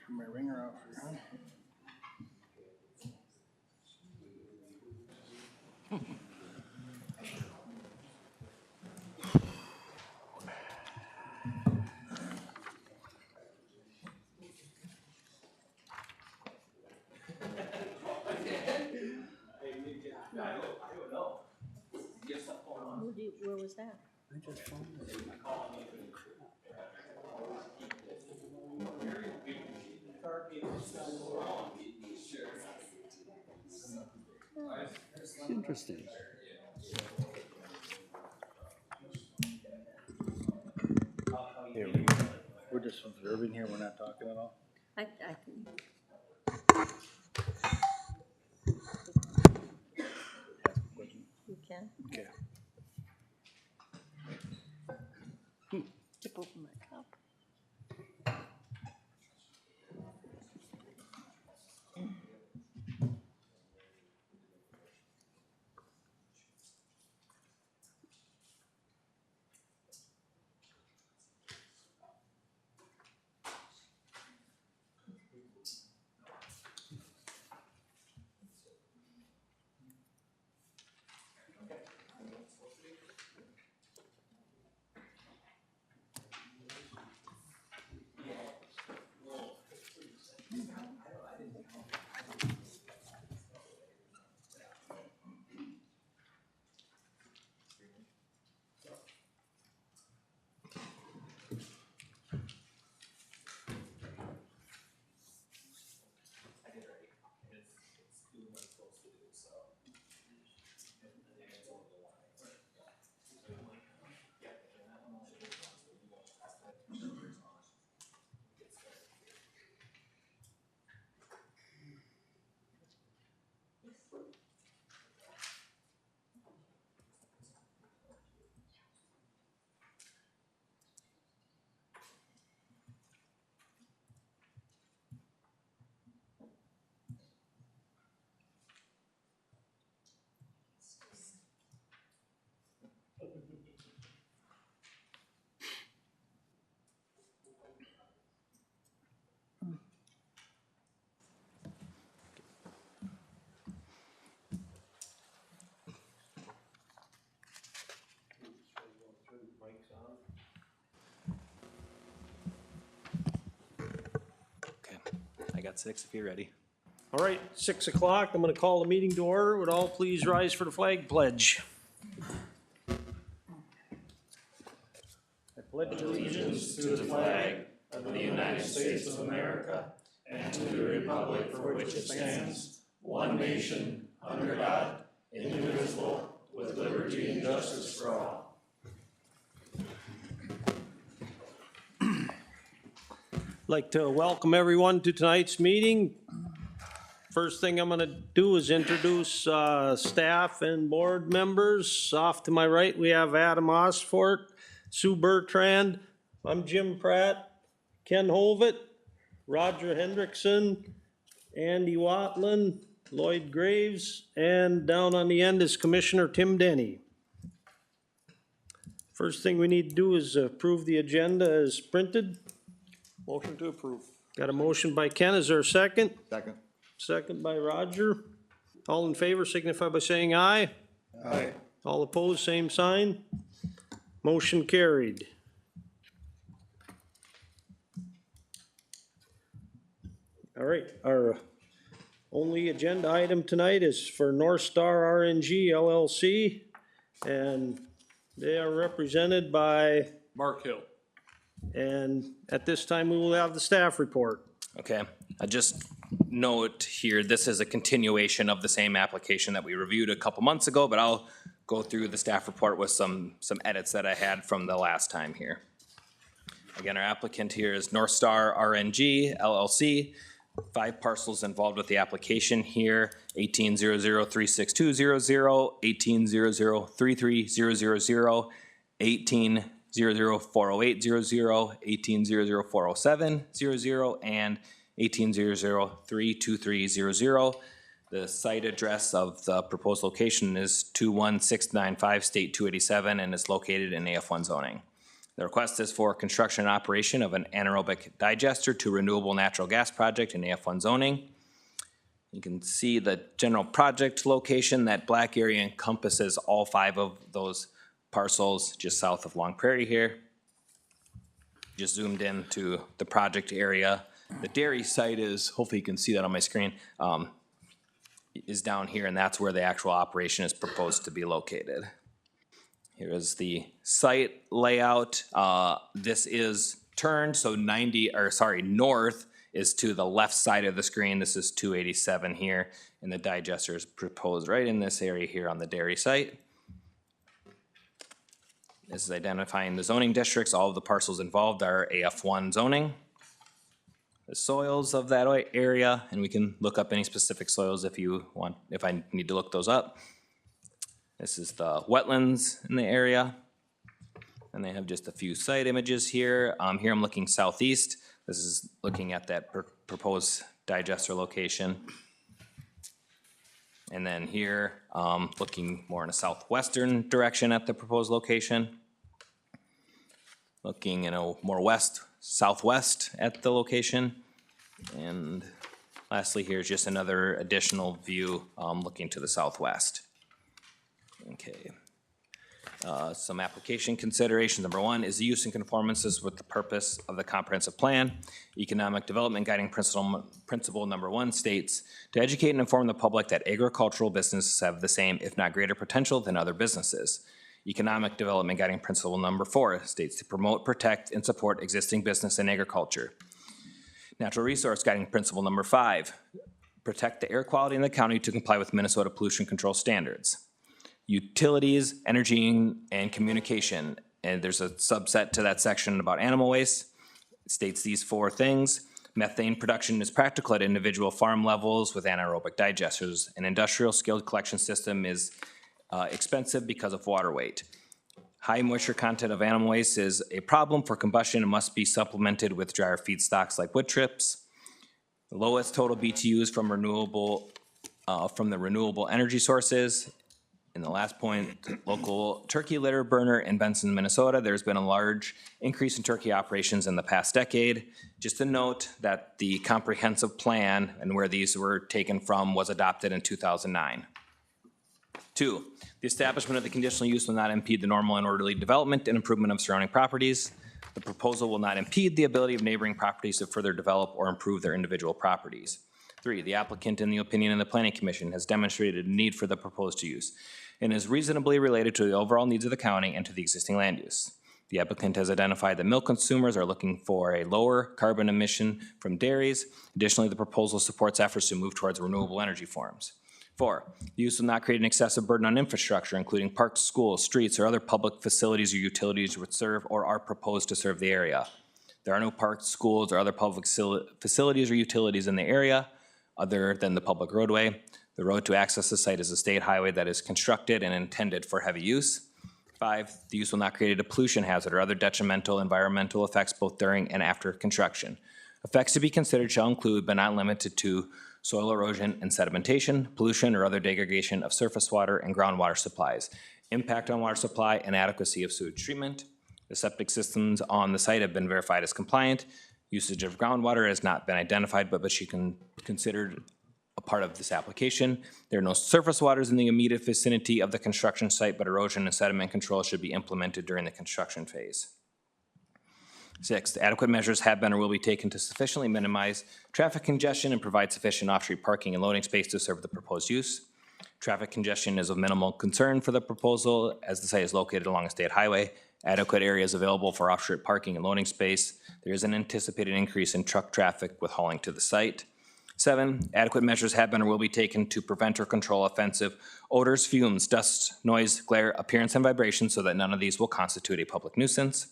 Turn my ringer off here, huh? Where was that? I just found it. Interesting. Here, we're just observing here, we're not talking at all. I can, Ask a question. you can. Okay. Tip over my cup. Okay, I got 6 if you're ready. All right, 6 o'clock, I'm gonna call the meeting to order. Would all please rise for the flag pledge? I pledge allegiance to the flag of the United States of America and to the republic for which it stands, one nation, under God, indivisible, with liberty and justice for all. like to welcome everyone to tonight's meeting. First thing I'm gonna do is introduce staff and board members. Off to my right, we have Adam Osfort, Sue Bertrand, I'm Jim Pratt, Ken Hovitt, Roger Hendrickson, Andy Watland, Lloyd Graves, and down on the end is Commissioner Tim Denny. First thing we need to do is approve the agenda as printed. Motion to approve. Got a motion by Ken, is there a second? Second. Second by Roger. All in favor signify by saying aye. Aye. All opposed, same sign. Motion carried. All right, our only agenda item tonight is for North Star RNG LLC. And they are represented by, Mark Hill. and at this time, we will have the staff report. Okay, I just note here, this is a continuation of the same application that we reviewed a couple months ago, but I'll go through the staff report with some edits that I had from the last time here. Again, our applicant here is North Star RNG LLC. 5 parcels involved with the application here: 1800362000, 18003300, 1800408000, 1800407000, and 1800-32300. The site address of the proposed location is 21695 State 287 and is located in AF1 zoning. The request is for construction and operation of an anaerobic digester to renewable natural gas project in AF1 zoning. You can see the general project location. That black area encompasses all 5 of those parcels just south of Long Prairie here. Just zoomed into the project area. The dairy site is, hopefully you can see that on my screen, is down here, and that's where the actual operation is proposed to be located. Here is the site layout. This is turned, so north is to the left side of the screen. This is 287 here, and the digester is proposed right in this area here on the dairy site. This is identifying the zoning districts. All of the parcels involved are AF1 zoning. The soils of that area, and we can look up any specific soils if you want, if I need to look those up. This is the wetlands in the area. And they have just a few site images here. Here I'm looking southeast. This is looking at that proposed digester location. And then here, looking more in a southwestern direction at the proposed location. Looking in a more southwest at the location. And lastly, here's just another additional view looking to the southwest. Okay. Some application considerations. Number 1 is the use in conformances with the purpose of the comprehensive plan. Economic development guiding principle number 1 states to educate and inform the public that agricultural businesses have the same, if not greater potential than other businesses. Economic development guiding principle number 4 states to promote, protect, and support existing business and agriculture. Natural resource guiding principle number 5, protect the air quality in the county to comply with Minnesota pollution control standards. Utilities, energy, and communication, and there's a subset to that section about animal waste. It states these 4 things. Methane production is practical at individual farm levels with anaerobic digesters. An industrial scaled collection system is expensive because of water weight. High moisture content of animal waste is a problem for combustion and must be supplemented with drier feedstocks like wood chips. The lowest total BTUs from the renewable energy sources. And the last point, local turkey litter burner in Benson, Minnesota. There's been a large increase in turkey operations in the past decade. Just to note that the comprehensive plan and where these were taken from was adopted in 2009. 2, the establishment of the conditional use will not impede the normal and orderly development and improvement of surrounding properties. The proposal will not impede the ability of neighboring properties to further develop or improve their individual properties. 3, the applicant, in the opinion of the Planning Commission, has demonstrated a need for the proposed use and is reasonably related to the overall needs of the county and to the existing land use. The applicant has identified that milk consumers are looking for a lower carbon emission from dairies. Additionally, the proposal supports efforts to move towards renewable energy forms. 4, the use will not create an excessive burden on infrastructure, including parks, schools, streets, or other public facilities or utilities which serve or are proposed to serve the area. There are no parks, schools, or other public facilities or utilities in the area other than the public roadway. The road to access the site is a state highway that is constructed and intended for heavy use. 5, the use will not create a pollution hazard or other detrimental environmental effects both during and after construction. Effects to be considered shall include, but not limited to, soil erosion and sedimentation, pollution or other degradation of surface water and groundwater supplies, impact on water supply, and adequacy of sewage treatment. The septic systems on the site have been verified as compliant. Usage of groundwater has not been identified, but she can considered a part of this application. There are no surface waters in the immediate vicinity of the construction site, but erosion and sediment control should be implemented during the construction phase. 6, adequate measures have been or will be taken to sufficiently minimize traffic congestion and provide sufficient off-street parking and loading space to serve the proposed use. Traffic congestion is of minimal concern for the proposal as the site is located along a state highway. Adequate areas available for off-street parking and loading space. There is an anticipated increase in truck traffic with hauling to the site. 7, adequate measures have been or will be taken to prevent or control offensive odors, fumes, dust, noise, glare, appearance, and vibration so that none of these will constitute a public nuisance.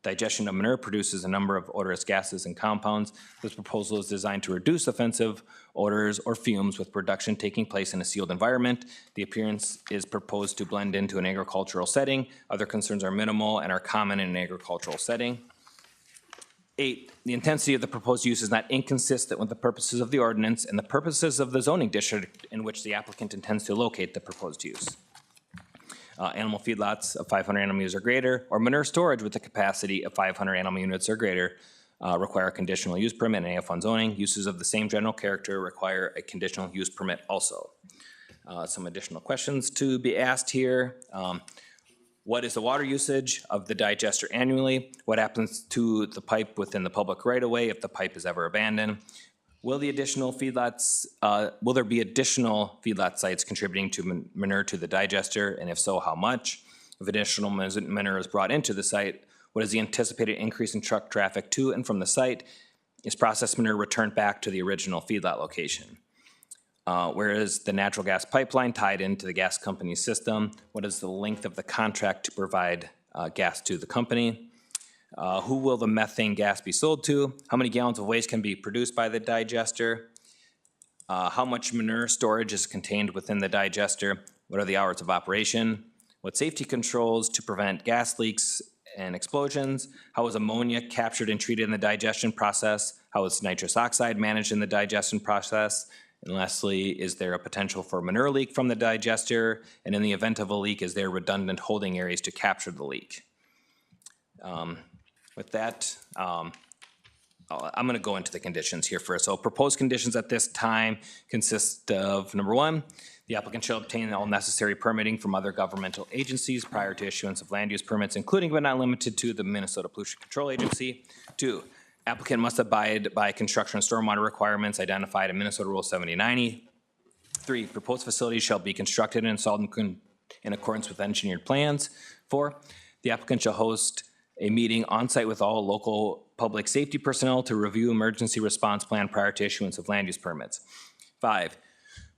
Digestion of manure produces a number of odorous gases and compounds. This proposal is designed to reduce offensive odors or fumes with production taking place in a sealed environment. The appearance is proposed to blend into an agricultural setting. Other concerns are minimal and are common in an agricultural setting. 8, the intensity of the proposed use is not inconsistent with the purposes of the ordinance and the purposes of the zoning district in which the applicant intends to locate the proposed use. animal feedlots of 500 animal units or greater, or manure storage with a capacity of 500 animal units or greater require a conditional use permit in AF1 zoning. Uses of the same general character require a conditional use permit also. Some additional questions to be asked here. What is the water usage of the digester annually? What happens to the pipe within the public right-of-way if the pipe is ever abandoned? Will there be additional feedlot sites contributing to manure to the digester, and if so, how much? If additional manure is brought into the site, what is the anticipated increase in truck traffic to and from the site? Is processed manure returned back to the original feedlot location? Where is the natural gas pipeline tied into the gas company's system? What is the length of the contract to provide gas to the company? Who will the methane gas be sold to? How many gallons of waste can be produced by the digester? How much manure storage is contained within the digester? What are the hours of operation? What safety controls to prevent gas leaks and explosions? How is ammonia captured and treated in the digestion process? How is nitrous oxide managed in the digestion process? And lastly, is there a potential for manure leak from the digester? And in the event of a leak, is there redundant holding areas to capture the leak? With that, I'm going to go into the conditions here first. So proposed conditions at this time consist of, number one, the applicant shall obtain all necessary permitting from other governmental agencies prior to issuance of land use permits, including but not limited to the Minnesota Pollution Control Agency. Two, applicant must abide by construction and stormwater requirements identified in Minnesota Rule 7090. Three, proposed facilities shall be constructed and installed in accordance with engineered plans. Four, the applicant shall host a meeting on-site with all local public safety personnel to review emergency response plan prior to issuance of land use permits. Five,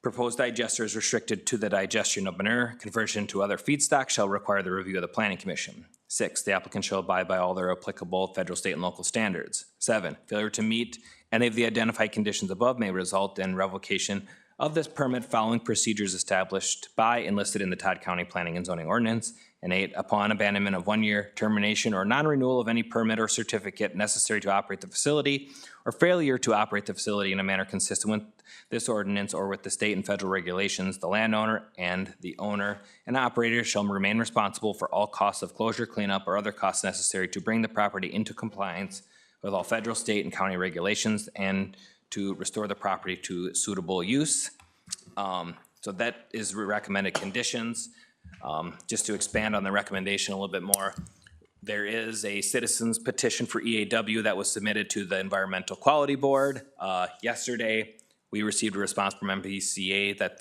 proposed digester is restricted to the digestion of manure. Conversion to other feedstock shall require the review of the Planning Commission. Six, the applicant shall abide by all their applicable federal, state, and local standards. Seven, failure to meet any of the identified conditions above may result in revocation of this permit following procedures established by and listed in the Todd County Planning and Zoning Ordinance. And eight, upon abandonment of 1 year, termination or non-renewal of any permit or certificate necessary to operate the facility, or failure to operate the facility in a manner consistent with this ordinance or with the state and federal regulations, the landowner and the owner and operator shall remain responsible for all costs of closure, cleanup, or other costs necessary to bring the property into compliance with all federal, state, and county regulations and to restore the property to suitable use. So that is recommended conditions. Just to expand on the recommendation a little bit more, there is a citizen's petition for EAW that was submitted to the Environmental Quality Board. Yesterday, we received a response from MPCA that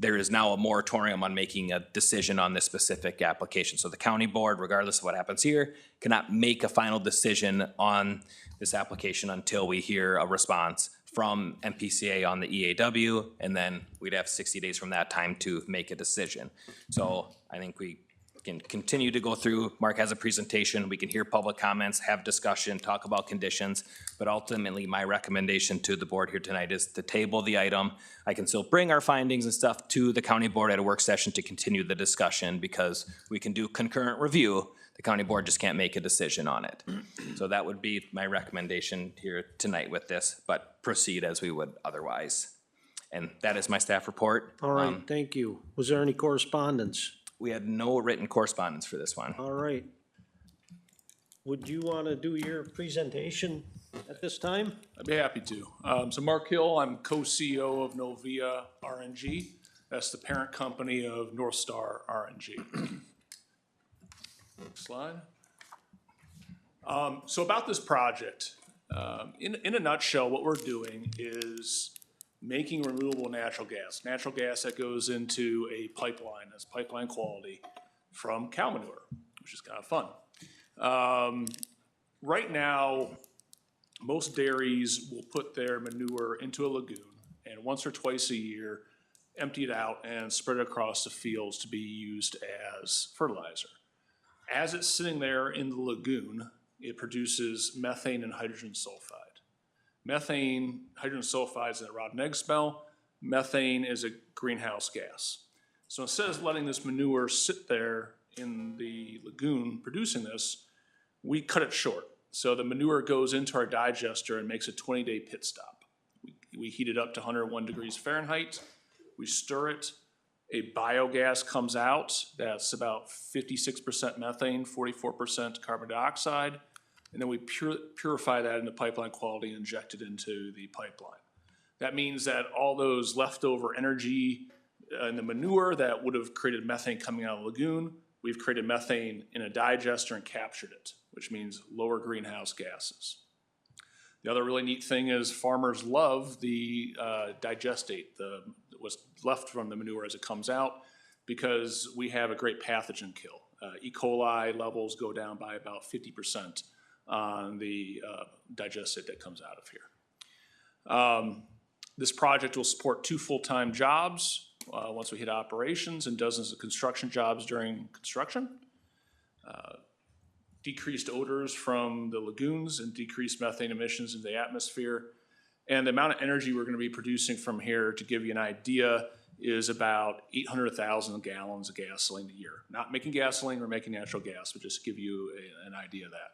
there is now a moratorium on making a decision on this specific application. So the county board, regardless of what happens here, cannot make a final decision on this application until we hear a response from MPCA on the EAW, and then we'd have 60 days from that time to make a decision. So I think we can continue to go through. Mark has a presentation. We can hear public comments, have discussion, talk about conditions, but ultimately my recommendation to the board here tonight is to table the item. I can still bring our findings and stuff to the county board at a work session to continue the discussion because we can do concurrent review. The county board just can't make a decision on it. So that would be my recommendation here tonight with this, but proceed as we would otherwise. And that is my staff report. All right, thank you. Was there any correspondence? We had no written correspondence for this one. All right. Would you want to do your presentation at this time? I'd be happy to. So Mark Hill, I'm co-CEO of Novia RNG. That's the parent company of North Star RNG. Next slide. So about this project, in a nutshell, what we're doing is making renewable natural gas that goes into a pipeline, that's pipeline quality, from cow manure, which is kind of fun. Right now, most dairies will put their manure into a lagoon and once or twice a year, empty it out and spread it across the fields to be used as fertilizer. As it's sitting there in the lagoon, it produces methane and hydrogen sulfide. Methane, hydrogen sulfide is a rotten egg smell. Methane is a greenhouse gas. So instead of letting this manure sit there in the lagoon producing this, we cut it short. So the manure goes into our digester and makes a 20-day pit stop. We heat it up to 101 degrees Fahrenheit. We stir it. A biogas comes out, that's about 56% methane, 44% carbon dioxide, and then we purify that into pipeline quality and inject it into the pipeline. That means that all those leftover energy in the manure that would have created methane coming out of the lagoon, we've created methane in a digester and captured it, which means lower greenhouse gases. The other really neat thing is farmers love the digestate, what's left from the manure as it comes out, because we have a great pathogen kill. E. coli levels go down by about 50% on the digestate that comes out of here. This project will support 2 full-time jobs once we hit operations and dozens of construction jobs during construction. Decreased odors from the lagoons and decreased methane emissions into the atmosphere. And the amount of energy we're gonna be producing from here, to give you an idea, is about 800,000 gallons of gasoline a year. Not making gasoline, we're making natural gas, but just to give you an idea of that.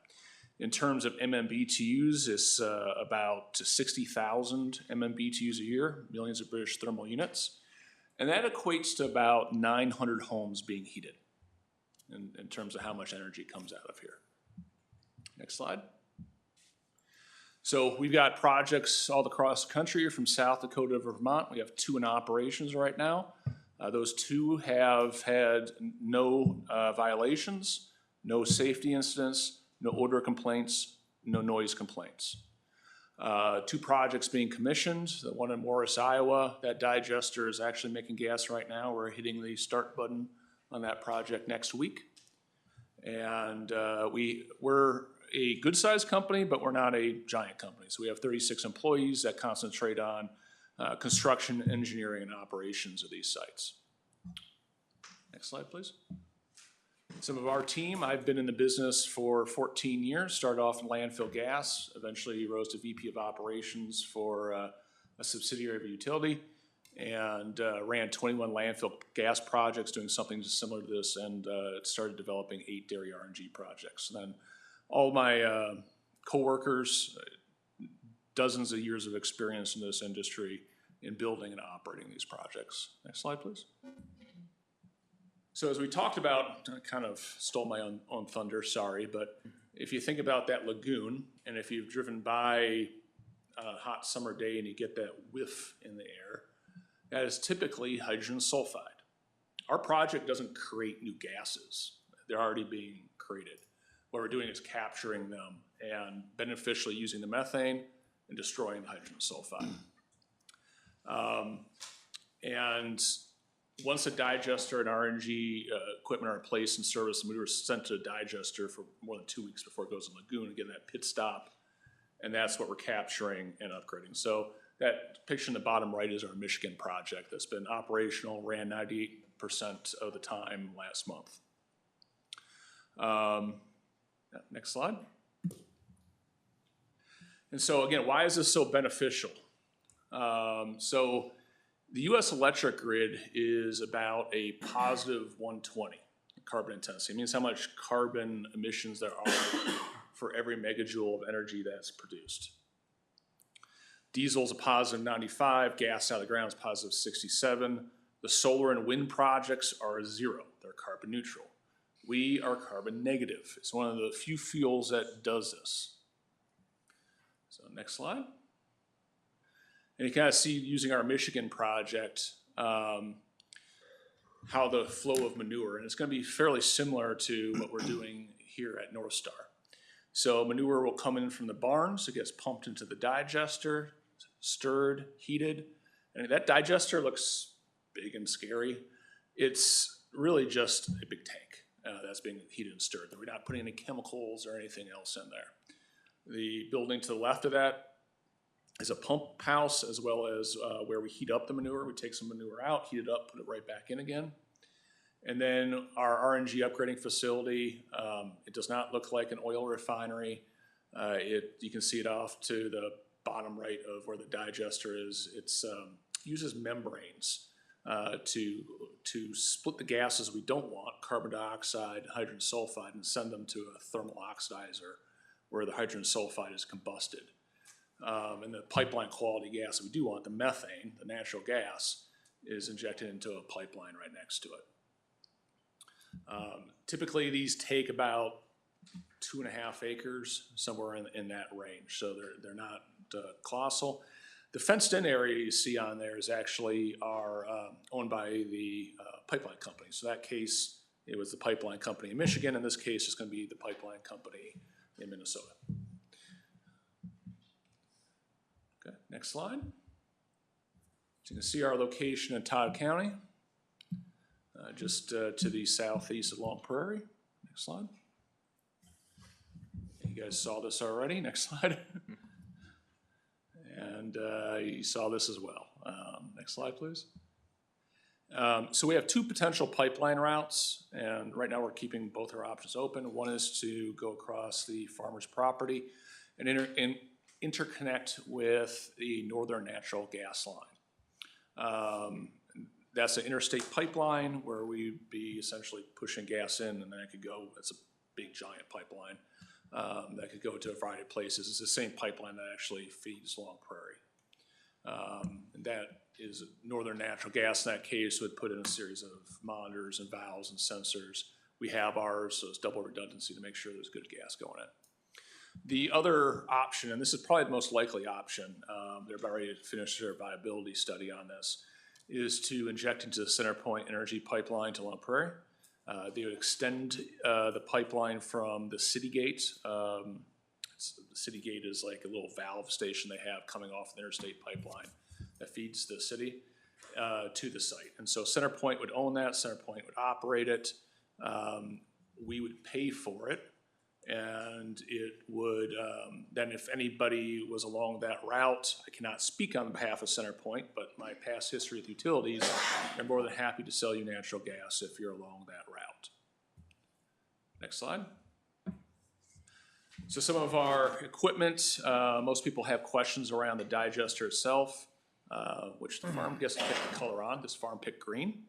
In terms of MMBTUs, it's about 60,000 MMBTUs a year, millions of British thermal units. And that equates to about 900 homes being heated in terms of how much energy comes out of here. Next slide. So we've got projects all across the country from South Dakota to Vermont. We have 2 in operations right now. Those 2 have had no violations, no safety incidents, no odor complaints, no noise complaints. 2 projects being commissioned, the one in Morris, Iowa. That digester is actually making gas right now. We're hitting the start button on that project next week. And we're a good-sized company, but we're not a giant company. So we have 36 employees that concentrate on construction, engineering, and operations of these sites. Next slide, please. Some of our team, I've been in the business for 14 years, started off in landfill gas, eventually rose to VP of operations for a subsidiary of a utility, and ran 21 landfill gas projects doing something similar to this, and started developing 8 dairy RNG projects. And then all my coworkers, dozens of years of experience in this industry in building and operating these projects. Next slide, please. So as we talked about, I kind of stole my own thunder, sorry, but if you think about that lagoon, and if you've driven by on a hot summer day and you get that whiff in the air, that is typically hydrogen sulfide. Our project doesn't create new gases. They're already being created. What we're doing is capturing them and beneficially using the methane and destroying the hydrogen sulfide. And once a digester and RNG equipment are placed in service, and we were sent to a digester for more than 2 weeks before it goes in the lagoon, again, that pit stop, and that's what we're capturing and upgrading. So that picture in the bottom right is our Michigan project that's been operational, ran 98% of the time last month. Next slide. And so again, why is this so beneficial? So the US electric grid is about a positive 120 carbon intensity. It means how much carbon emissions there are for every megajoule of energy that's produced. Diesel's a positive 95, gas out of the ground is positive 67. The solar and wind projects are 0, they're carbon neutral. We are carbon negative. It's one of the few fuels that does this. So next slide. And you kind of see, using our Michigan project, how the flow of manure, and it's going to be fairly similar to what we're doing here at North Star. So manure will come in from the barns, it gets pumped into the digester, stirred, heated, and that digester looks big and scary. It's really just a big tank that's being heated and stirred. We're not putting any chemicals or anything else in there. The building to the left of that is a pump house, as well as where we heat up the manure. We take some manure out, heat it up, put it right back in again. And then our RNG upgrading facility, it does not look like an oil refinery. You can see it off to the bottom right of where the digester is. It uses membranes to split the gases we don't want, carbon dioxide, hydrogen sulfide, and send them to a thermal oxidizer where the hydrogen sulfide is combusted. And the pipeline quality gas we do want, the methane, the natural gas, is injected into a pipeline right next to it. Typically, these take about 2.5 acres, somewhere in that range, so they're not colossal. The fenced-in area you see on there is actually owned by the pipeline company. So that case, it was the pipeline company in Michigan. In this case, it's going to be the pipeline company in Minnesota. Okay, next slide. So you can see our location in Todd County, just to the southeast of Long Prairie. Next slide. You guys saw this already. Next slide. And you saw this as well. Next slide, please. So we have 2 potential pipeline routes, and right now we're keeping both our options open. One is to go across the farmer's property and interconnect with the Northern Natural Gas Line. That's an interstate pipeline where we'd be essentially pushing gas in, and then it could go, it's a big giant pipeline that could go to a variety of places. It's the same pipeline that actually feeds Long Prairie. And that is Northern Natural Gas in that case would put in a series of monitors and valves and sensors. We have ours, so it's double redundancy to make sure there's good gas going in. The other option, and this is probably the most likely option, they're about ready to finish their viability study on this, is to inject into the CenterPoint Energy Pipeline to Long Prairie. They would extend the pipeline from the city gate. The city gate is like a little valve station they have coming off the interstate pipeline that feeds the city to the site. And so CenterPoint would own that, CenterPoint would operate it. We would pay for it. And it would, then if anybody was along that route, I cannot speak on behalf of CenterPoint, but my past history with utilities, I'm more than happy to sell you natural gas if you're along that route. Next slide. So some of our equipment, most people have questions around the digester itself, which the farm gets to pick the color on. This farm picked green.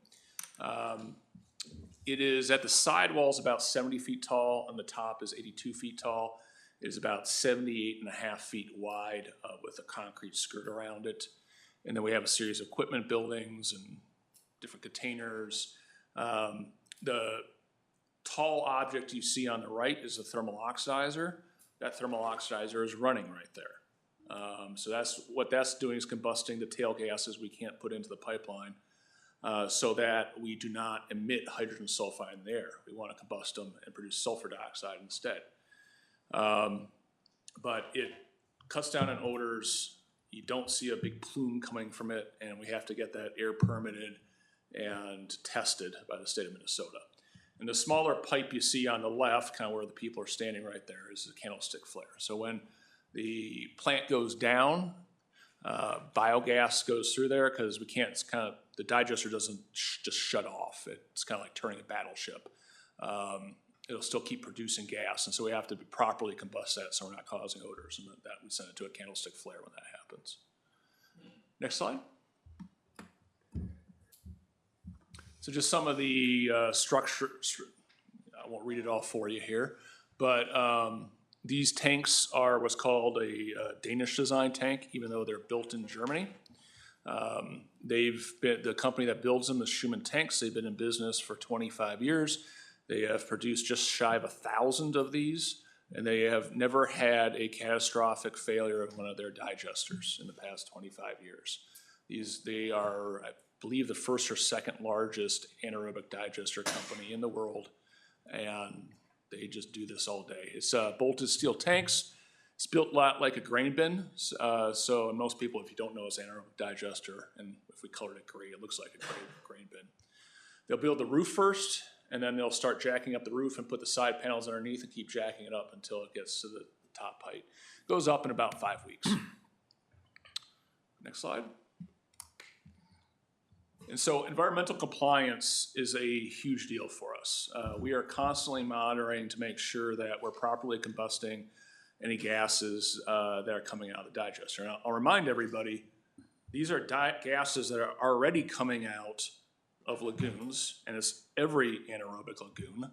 It is at the sidewalls about 70 feet tall, and the top is 82 feet tall. It is about 78.5 feet wide with a concrete skirt around it. And then we have a series of equipment buildings and different containers. The tall object you see on the right is a thermal oxidizer. That thermal oxidizer is running right there. So that's what that's doing is combusting the tail gases we can't put into the pipeline. So that we do not emit hydrogen sulfide in the air. We want to combust them and produce sulfur dioxide instead. But it cuts down on odors. You don't see a big plume coming from it, and we have to get that air permitted and tested by the state of Minnesota. And the smaller pipe you see on the left, kind of where the people are standing right there, is a candlestick flare. So when the plant goes down, biogas goes through there because we can't, it's kind of, the digester doesn't just shut off. It's kind of like turning a battleship. It'll still keep producing gas, and so we have to properly combust that so we're not causing odors, and that we send it to a candlestick flare when that happens. Next slide. So just some of the structure, I won't read it all for you here, but these tanks are what's called a Danish design tank, even though they're built in Germany. The company that builds them is Schumann Tanks. They've been in business for 25 years. They have produced just shy of 1,000 of these, and they have never had a catastrophic failure of one of their digesters in the past 25 years. They are, I believe, the first or second largest anaerobic digester company in the world, and they just do this all day. It's bolted steel tanks. It's built a lot like a grain bin. So most people, if you don't know, it's an anaerobic digester, and if we colored it gray, it looks like a grain bin. They'll build the roof first, and then they'll start jacking up the roof and put the side panels underneath and keep jacking it up until it gets to the top height. It goes up in about 5 weeks. Next slide. And so environmental compliance is a huge deal for us. We are constantly monitoring to make sure that we're properly combusting any gases that are coming out of the digester. And I'll remind everybody, these are gases that are already coming out of lagoons, and it's every anaerobic lagoon,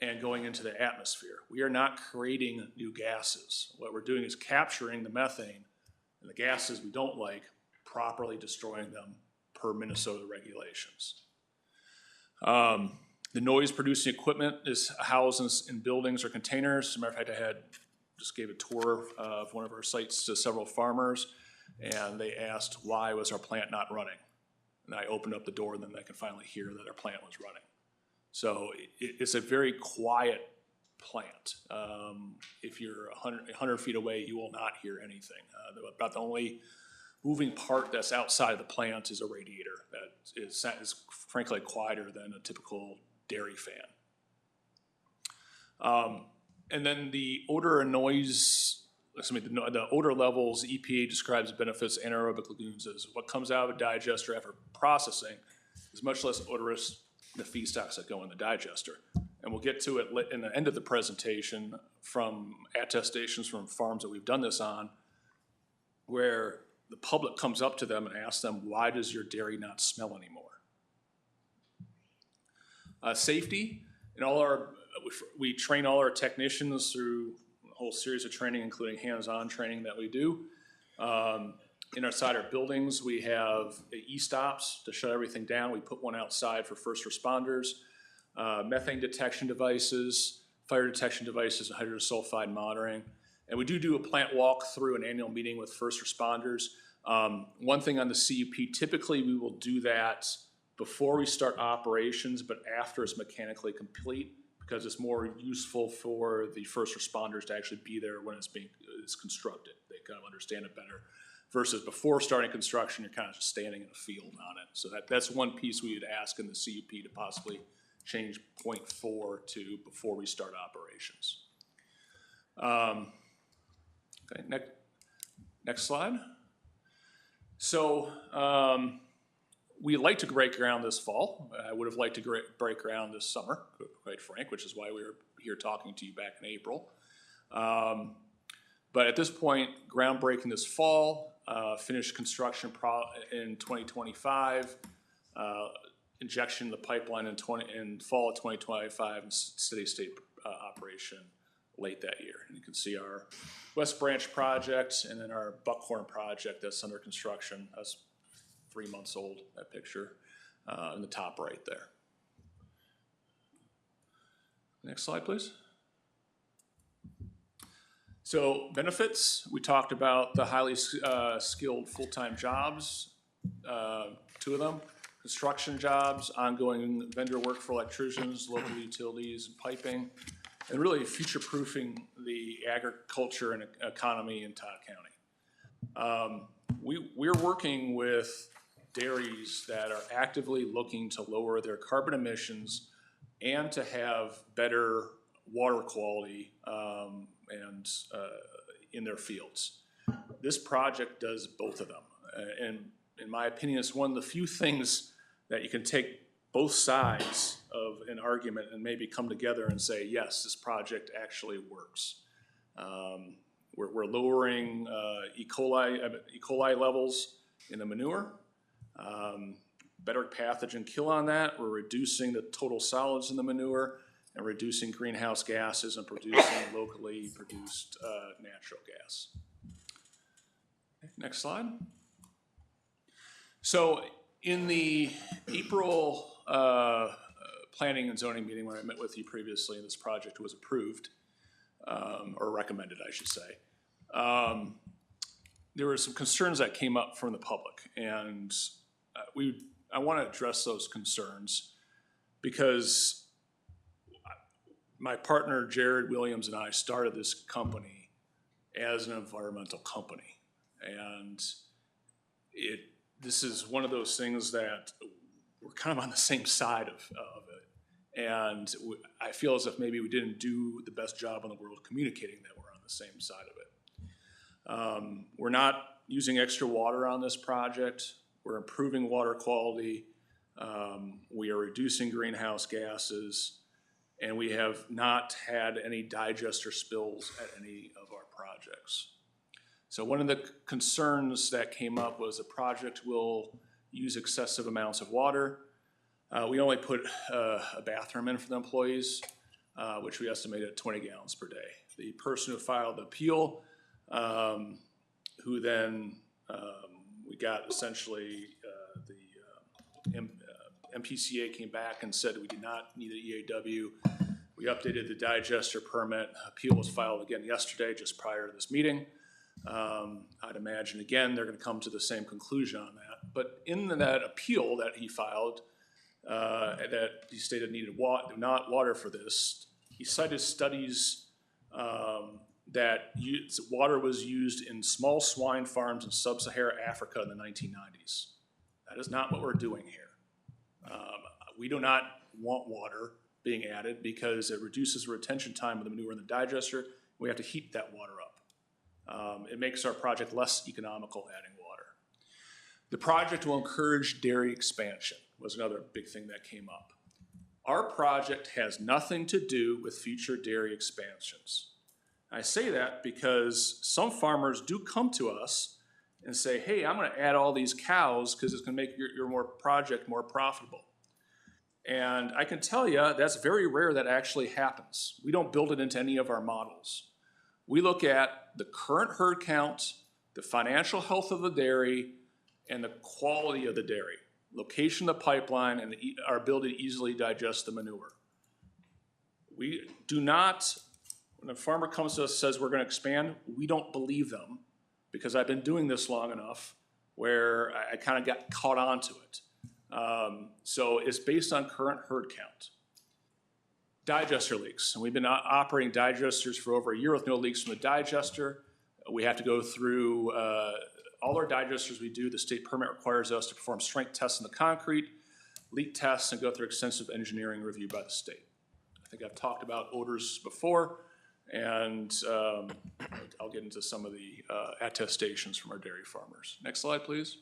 and going into the atmosphere. We are not creating new gases. What we're doing is capturing the methane and the gases we don't like, properly destroying them, per Minnesota regulations. The noise producing equipment is housed in buildings or containers. As a matter of fact, I just gave a tour of one of our sites to several farmers, and they asked why was our plant not running. And I opened up the door, and then they could finally hear that our plant was running. So it's a very quiet plant. If you're 100 feet away, you will not hear anything. About the only moving part that's outside of the plant is a radiator that is frankly quieter than a typical dairy fan. And then the odor and noise, the odor levels, EPA describes benefits anaerobic lagoons as what comes out of a digester after processing is much less odorous than the feedstocks that go in the digester. And we'll get to it in the end of the presentation from attestations from farms that we've done this on, where the public comes up to them and asks them, why does your dairy not smell anymore? Safety, in we train all our technicians through a whole series of training, including hands-on training that we do. Inside our buildings, we have e-stops to shut everything down. We put one outside for first responders, methane detection devices, fire detection devices, and hydrogen sulfide monitoring. And we do a plant walk through an annual meeting with first responders. One thing on the CUP, typically we will do that before we start operations, but after it's mechanically complete, because it's more useful for the first responders to actually be there when it's constructed. They kind of understand it better. Versus before starting construction, you're kind of just standing in a field on it. So that's one piece we would ask in the CUP to possibly change 0.4 to before we start operations. Okay, next slide. So we like to break ground this fall. I would have liked to break ground this summer, quite frank, which is why we were here talking to you back in April. But at this point, groundbreaking this fall, finished construction in 2025, injection of the pipeline in fall of 2025, and steady state operation late that year. And you can see our West Branch project and then our Buckhorn project that's under construction. That's 3 months old, that picture, in the top right there. Next slide, please. So benefits, we talked about the highly skilled full-time jobs, 2 of them, construction jobs, ongoing vendor work for electricians, local utilities, and piping, and really future-proofing the agriculture and economy in Todd County. We're working with dairies that are actively looking to lower their carbon emissions and to have better water quality and in their fields. This project does both of them. And in my opinion, it's one of the few things that you can take both sides of an argument and maybe come together and say, yes, this project actually works. We're lowering E. coli levels in the manure. Better pathogen kill on that. We're reducing the total solids in the manure and reducing greenhouse gases and producing locally produced natural gas. Okay, next slide. So in the April planning and zoning meeting when I met with you previously, and this project was approved, or recommended, I should say, there were some concerns that came up from the public, and I want to address those concerns because my partner Jared Williams and I started this company as an environmental company, and this is one of those things that we're kind of on the same side of it, and I feel as if maybe we didn't do the best job in the world communicating that we're on the same side of it. We're not using extra water on this project. We're improving water quality. We are reducing greenhouse gases, and we have not had any digester spills at any of our projects. So one of the concerns that came up was the project will use excessive amounts of water. We only put a bathroom in for the employees, which we estimate at 20 gallons per day. The person who filed the appeal, who then we got essentially the MPCA came back and said we did not need an EAW. We updated the digester permit. Appeal was filed again yesterday, just prior to this meeting. I'd imagine, again, they're gonna come to the same conclusion on that. But in that appeal that he filed, that he stated needed not water for this, he cited studies that water was used in small swine farms in sub-Saharan Africa in the 1990s. That is not what we're doing here. We do not want water being added because it reduces retention time of the manure in the digester. We have to heat that water up. It makes our project less economical adding water. The project will encourage dairy expansion, was another big thing that came up. Our project has nothing to do with future dairy expansions. I say that because some farmers do come to us and say, hey, I'm gonna add all these cows because it's gonna make your project more profitable. And I can tell you, that's very rare that actually happens. We don't build it into any of our models. We look at the current herd count, the financial health of the dairy, and the quality of the dairy, location of the pipeline, and our ability to easily digest the manure. We do not, when a farmer comes to us and says we're gonna expand, we don't believe them because I've been doing this long enough where I kind of got caught onto it. So it's based on current herd count. Digester leaks, and we've been operating digesters for over a year with no leaks from the digester. We have to go through all our digesters we do. The state permit requires us to perform strength tests in the concrete, leak tests, and go through extensive engineering review by the state. I think I've talked about odors before, and I'll get into some of the attestations from our dairy farmers. Next slide, please.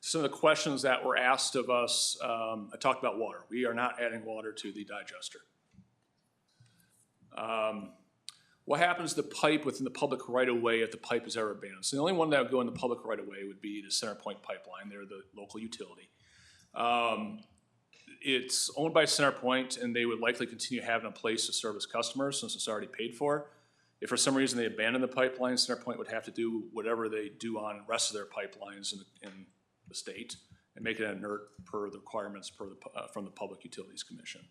Some of the questions that were asked of us, I talked about water. We are not adding water to the digester. What happens to the pipe within the public right-of-way if the pipe is ever abandoned? So the only one that would go in the public right-of-way would be the CenterPoint pipeline. They're the local utility. It's owned by CenterPoint, and they would likely continue having a place to service customers since it's already paid for. If for some reason they abandon the pipeline, CenterPoint would have to do whatever they do on the rest of their pipelines in the state and make it inert per the requirements from the Public Utilities Commission.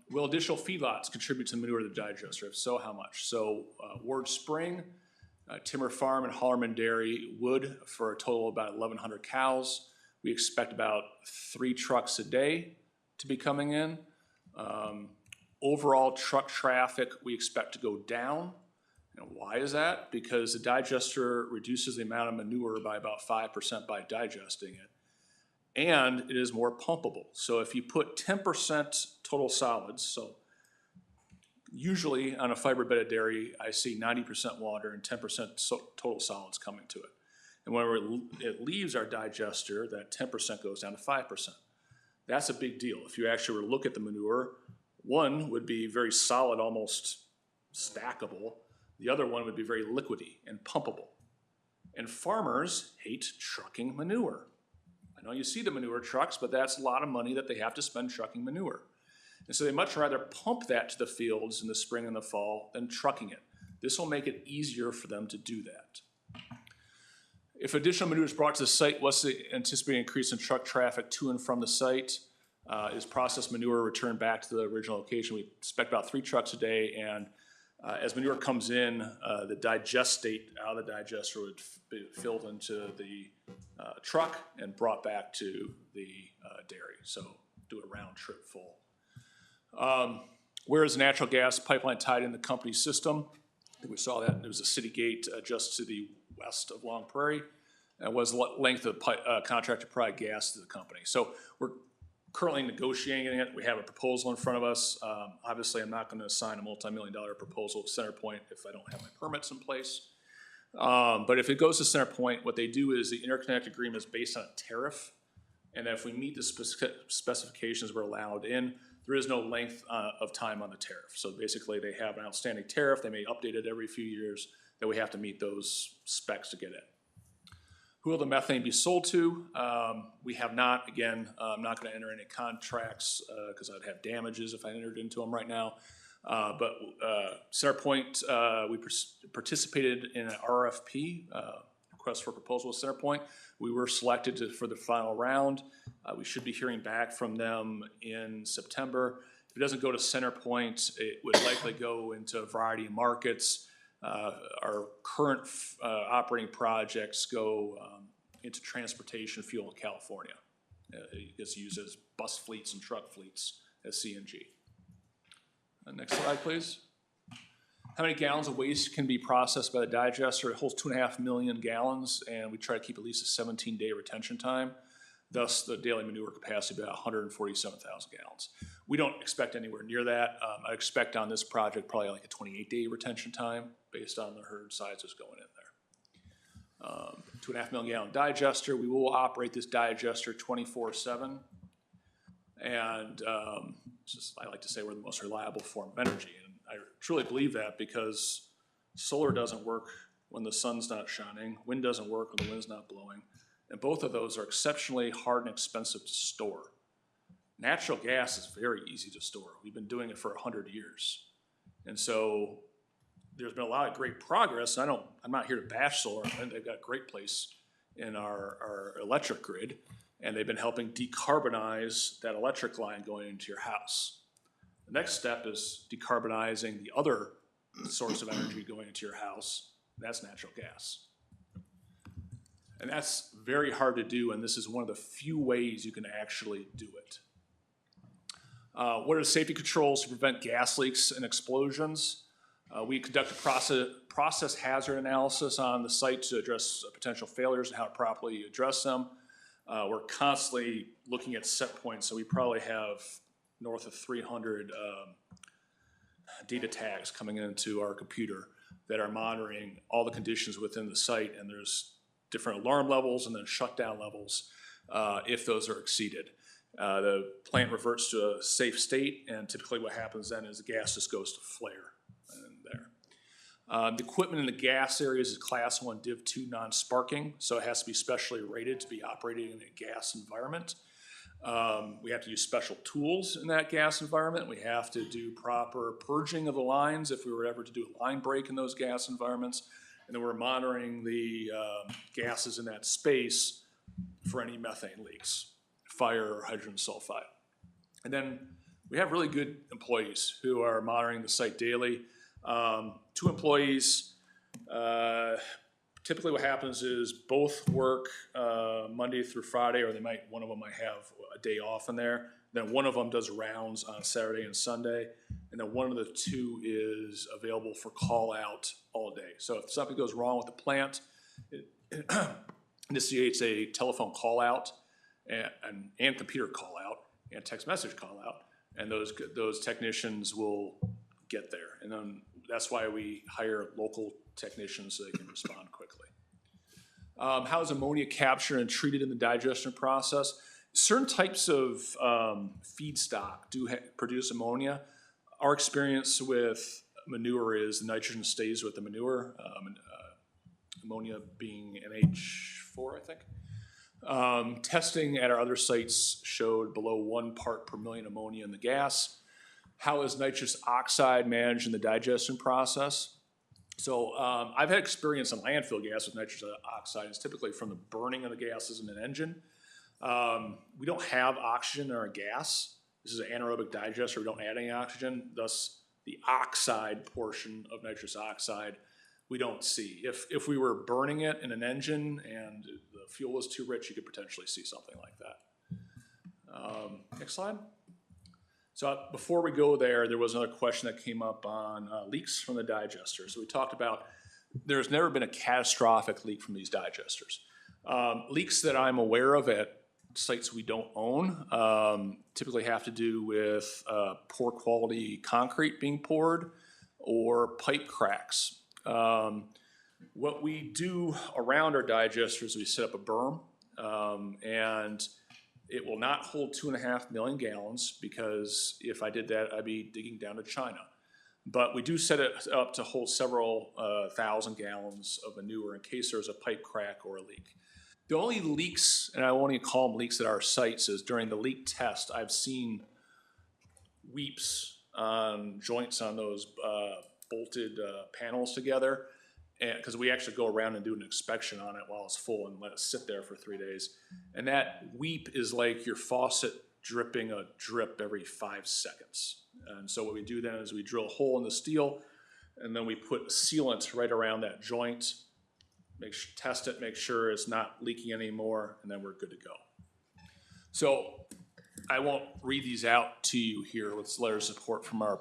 Will additional feedlots contribute to the manure of the digester? If so, how much? So Ward Spring, Timber Farm, and Hollerman Dairy would for a total of about 1,100 cows. We expect about 3 trucks a day to be coming in. Overall truck traffic we expect to go down. And why is that? Because the digester reduces the amount of manure by about 5% by digesting it. And it is more pumpable. So if you put 10% total solids, so usually on a fiber bedded dairy, I see 90% water and 10% total solids coming to it. And when it leaves our digester, that 10% goes down to 5%. That's a big deal. If you actually were to look at the manure, one would be very solid, almost stackable. The other one would be very liquidy and pumpable. And farmers hate trucking manure. I know you see the manure trucks, but that's a lot of money that they have to spend trucking manure. And so they much rather pump that to the fields in the spring and the fall than trucking it. This will make it easier for them to do that. If additional manure is brought to the site, what's the anticipated increase in truck traffic to and from the site? Is processed manure returned back to the original location? We expect about 3 trucks a day, and as manure comes in, the digestate out of the digester would be filled into the truck and brought back to the dairy. So do a round trip full. Where is the natural gas pipeline tied in the company's system? I think we saw that. There was a city gate just to the west of Long Prairie. That was length of contract to provide gas to the company. So we're currently negotiating it. We have a proposal in front of us. Obviously, I'm not going to sign a multi-million-dollar proposal with CenterPoint if I don't have my permits in place. But if it goes to CenterPoint, what they do is the interconnect agreement is based on a tariff. And if we meet the specifications we're allowed in, there is no length of time on the tariff. So basically, they have an outstanding tariff. They may update it every few years that we have to meet those specs to get in. Who will the methane be sold to? We have not. Again, I'm not going to enter any contracts because I'd have damages if I entered into them right now. But CenterPoint, we participated in an RFP, request for proposal with CenterPoint. We were selected for the final round. We should be hearing back from them in September. If it doesn't go to CenterPoint, it would likely go into a variety of markets. Our current operating projects go into transportation fuel in California. It gets used as bus fleets and truck fleets as CNG. Next slide, please. How many gallons of waste can be processed by the digester? It holds 2.5 million gallons, and we try to keep at least a 17-day retention time. Thus, the daily manure capacity about 147,000 gallons. We don't expect anywhere near that. I expect on this project probably like a 28-day retention time based on the herd sizes going in there. 2.5 million gallon digester. We will operate this digester 24/7. And I like to say we're the most reliable form of energy. And I truly believe that because solar doesn't work when the sun's not shining, wind doesn't work when the wind's not blowing, and both of those are exceptionally hard and expensive to store. Natural gas is very easy to store. We've been doing it for 100 years. And so there's been a lot of great progress. I'm not here to bash solar. They've got a great place in our electric grid, and they've been helping decarbonize that electric line going into your house. The next step is decarbonizing the other source of energy going into your house. That's natural gas. And that's very hard to do, and this is one of the few ways you can actually do it. What are the safety controls to prevent gas leaks and explosions? We conduct a process hazard analysis on the site to address potential failures and how to properly address them. We're constantly looking at set points, so we probably have north of 300 data tags coming into our computer that are monitoring all the conditions within the site, and there's different alarm levels and then shutdown levels if those are exceeded. The plant reverts to a safe state, and typically what happens then is the gas just goes to flare in there. The equipment in the gas areas is Class 1 Div 2 non-sparking, so it has to be specially rated to be operating in a gas environment. We have to use special tools in that gas environment. We have to do proper purging of the lines if we were ever to do a line break in those gas environments. And then we're monitoring the gases in that space for any methane leaks, fire or hydrogen sulfide. And then we have really good employees who are monitoring the site daily. 2 employees, typically what happens is both work Monday through Friday, or one of them might have a day off in there. Then one of them does rounds on Saturday and Sunday, and then one of the 2 is available for call out all day. So if something goes wrong with the plant, it initiates a telephone call out and computer call out and text message call out, and those technicians will get there. And then that's why we hire local technicians so they can respond quickly. How is ammonia captured and treated in the digestion process? Certain types of feedstock do produce ammonia. Our experience with manure is the nitrogen stays with the manure, ammonia being NH4, I think. Testing at our other sites showed below 1 part per million ammonia in the gas. How is nitrous oxide managed in the digestion process? So I've had experience in landfill gas with nitrous oxide. It's typically from the burning of the gases in an engine. We don't have oxygen in our gas. This is an anaerobic digester. We don't add any oxygen. Thus, the oxide portion of nitrous oxide we don't see. If we were burning it in an engine and the fuel was too rich, you could potentially see something like that. Next slide. So before we go there was another question that came up on leaks from the digester. So we talked about there's never been a catastrophic leak from these digesters. Leaks that I'm aware of at sites we don't own typically have to do with poor quality concrete being poured or pipe cracks. What we do around our digesters, we set up a berm, and it will not hold 2.5 million gallons, because if I did that, I'd be digging down to China. But we do set it up to hold several thousand gallons of manure in case there's a pipe crack or a leak. The only leaks, and I won't even call them leaks at our sites, is during the leak test, I've seen weeps on joints on those bolted panels together, and, cause we actually go around and do an inspection on it while it's full and let it sit there for 3 days. And that weep is like your faucet dripping a drip every 5 seconds. And so what we do then is we drill a hole in the steel, and then we put sealant right around that joint, test it, make sure it's not leaking anymore, and then we're good to go. So I won't read these out to you here with letters of support from our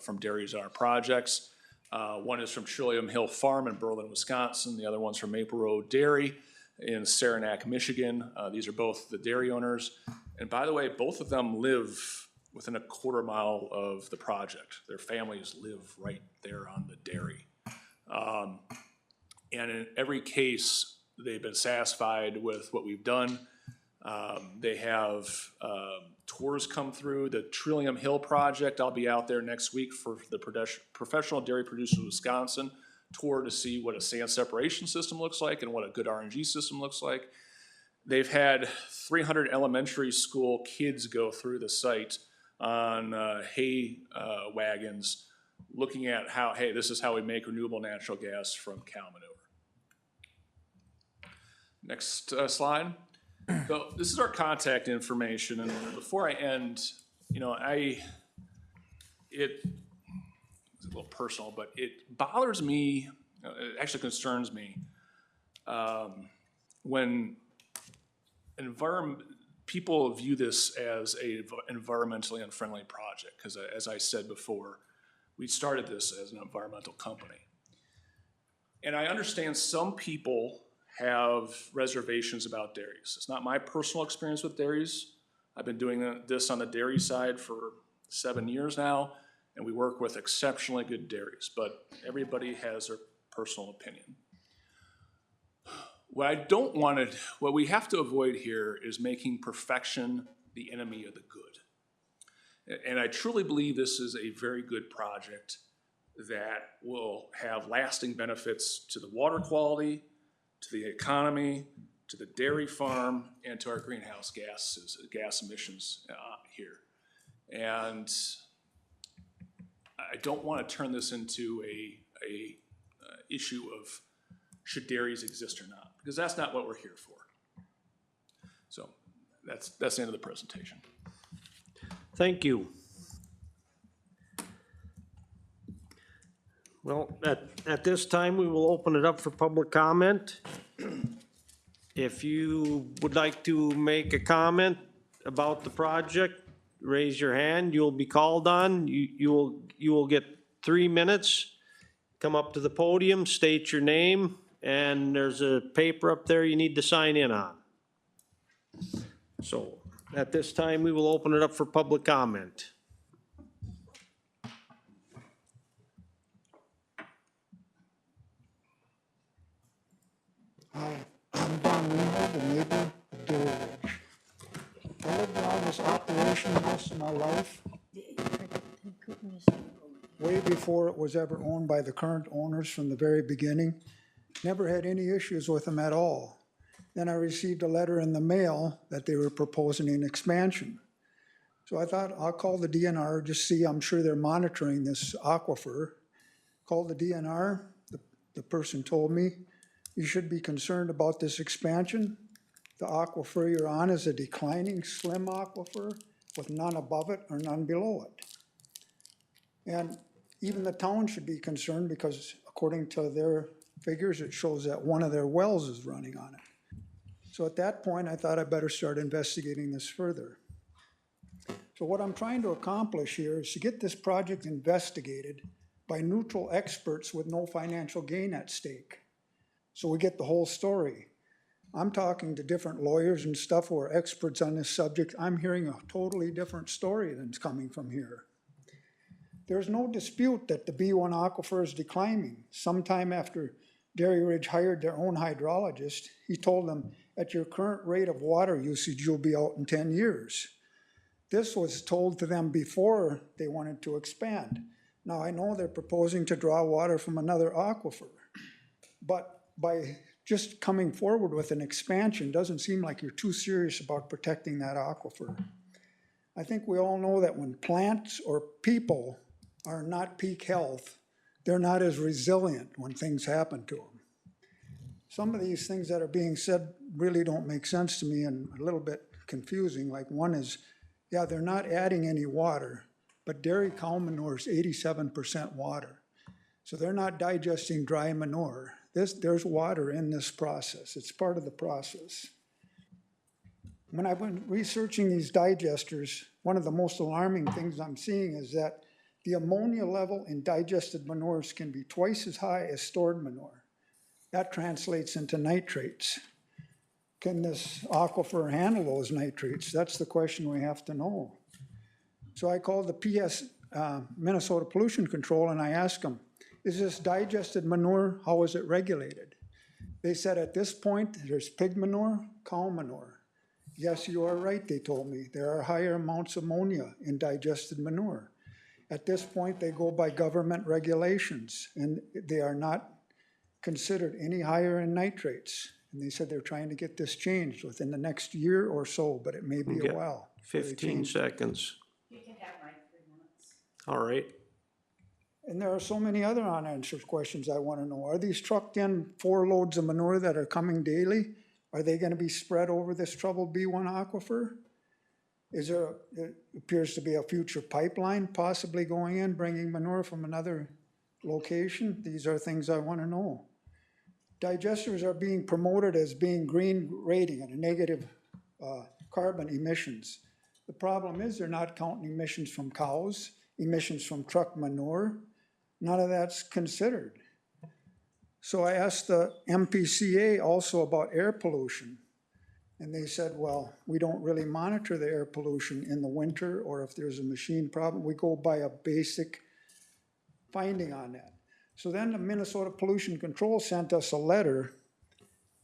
from Dairies on our projects. One is from Trillium Hill Farm in Berlin, Wisconsin. The other one's from Maple Road Dairy in Saranac, Michigan. These are both the dairy owners. And by the way, both of them live within a quarter mile of the project. Their families live right there on the dairy. And in every case, they've been satisfied with what we've done. They have tours come through the Trillium Hill project. I'll be out there next week for the Professional Dairy Producers of Wisconsin tour to see what a sand separation system looks like and what a good RNG system looks like. They've had 300 elementary school kids go through the site on hay wagons, looking at how, hey, this is how we make renewable natural gas from cow manure. Next slide. So this is our contact information, and before I end, you know, it's a little personal, but it bothers me, it actually concerns me, when people view this as a environmentally unfriendly project, because as I said before, we started this as an environmental company. And I understand some people have reservations about dairies. It's not my personal experience with dairies. I've been doing this on the dairy side for 7 years now, and we work with exceptionally good dairies, but everybody has their personal opinion. What we have to avoid here is making perfection the enemy of the good. And I truly believe this is a very good project that will have lasting benefits to the water quality, to the economy, to the dairy farm, and to our greenhouse gas emissions here. And I don't want to turn this into a issue of should dairies exist or not, because that's not what we're here for. So that's the end of the presentation. Thank you. Well, at this time, we will open it up for public comment. If you would like to make a comment about the project, raise your hand, you'll be called on. You will get 3 minutes. Come up to the podium, state your name, and there's a paper up there you need to sign in on. So at this time, we will open it up for public comment. Hi, I'm Don Reno, the neighbor of Dairy Ridge. I lived around this operation most of my life, way before it was ever owned by the current owners from the very beginning. Never had any issues with them at all. Then I received a letter in the mail that they were proposing an expansion. So I thought, I'll call the DNR, just see, I'm sure they're monitoring this aquifer. Called the DNR, the person told me, you should be concerned about this expansion. The aquifer you're on is a declining, slim aquifer with none above it or none below it. And even the town should be concerned because according to their figures, it shows that one of their wells is running on it. So at that point, I thought I better start investigating this further. So what I'm trying to accomplish here is to get this project investigated by neutral experts with no financial gain at stake. So we get the whole story. I'm talking to different lawyers and stuff who are experts on this subject. I'm hearing a totally different story than's coming from here. There's no dispute that the B1 aquifer is declining. Sometime after Dairy Ridge hired their own hydrologist, he told them, at your current rate of water usage, you'll be out in 10 years. This was told to them before they wanted to expand. Now I know they're proposing to draw water from another aquifer, but by just coming forward with an expansion doesn't seem like you're too serious about protecting that aquifer. I think we all know that when plants or people are not peak health, they're not as resilient when things happen to them. Some of these things that are being said really don't make sense to me and a little bit confusing. Like one is, yeah, they're not adding any water, but dairy cow manure is 87% water. So they're not digesting dry manure. There's water in this process. It's part of the process. When I've been researching these digesters, one of the most alarming things I'm seeing is that the ammonia level in digested manures can be twice as high as stored manure. That translates into nitrates. Can this aquifer handle those nitrates? That's the question we have to know. So I called the PS, Minnesota Pollution Control, and I asked them, is this digested manure, how is it regulated? They said at this point, there's pig manure, cow manure. Yes, you are right, they told me. There are higher amounts of ammonia in digested manure. At this point, they go by government regulations, and they are not considered any higher in nitrates. And they said they're trying to get this changed within the next year or so, but it may be a Okay. while. 15 seconds. You can have my 3 minutes. All right. And there are so many other unanswered questions I want to know. Are these trucked in 4 loads of manure that are coming daily? Are they going to be spread over this troubled B1 aquifer? It appears to be a future pipeline possibly going in, bringing manure from another location? These are things I want to know. Digesters are being promoted as being green rating and a negative carbon emissions. The problem is they're not counting emissions from cows, emissions from truck manure. None of that's considered. So I asked the MPCA also about air pollution. And they said, well, we don't really monitor the air pollution in the winter, or if there's a machine problem, we go by a basic finding on that. So then the Minnesota Pollution Control sent us a letter,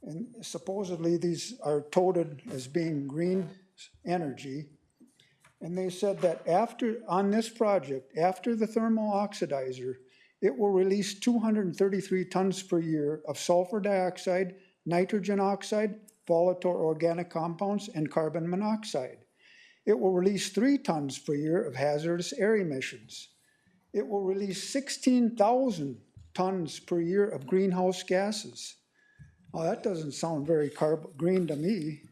and supposedly these are touted as being green energy. And they said that on this project, after the thermal oxidizer, it will release 233 tons per year of sulfur dioxide, nitrogen oxide, volatile organic compounds, and carbon monoxide. It will release 3 tons per year of hazardous air emissions. It will release 16,000 tons per year of greenhouse gases. Well, that doesn't sound very green to me.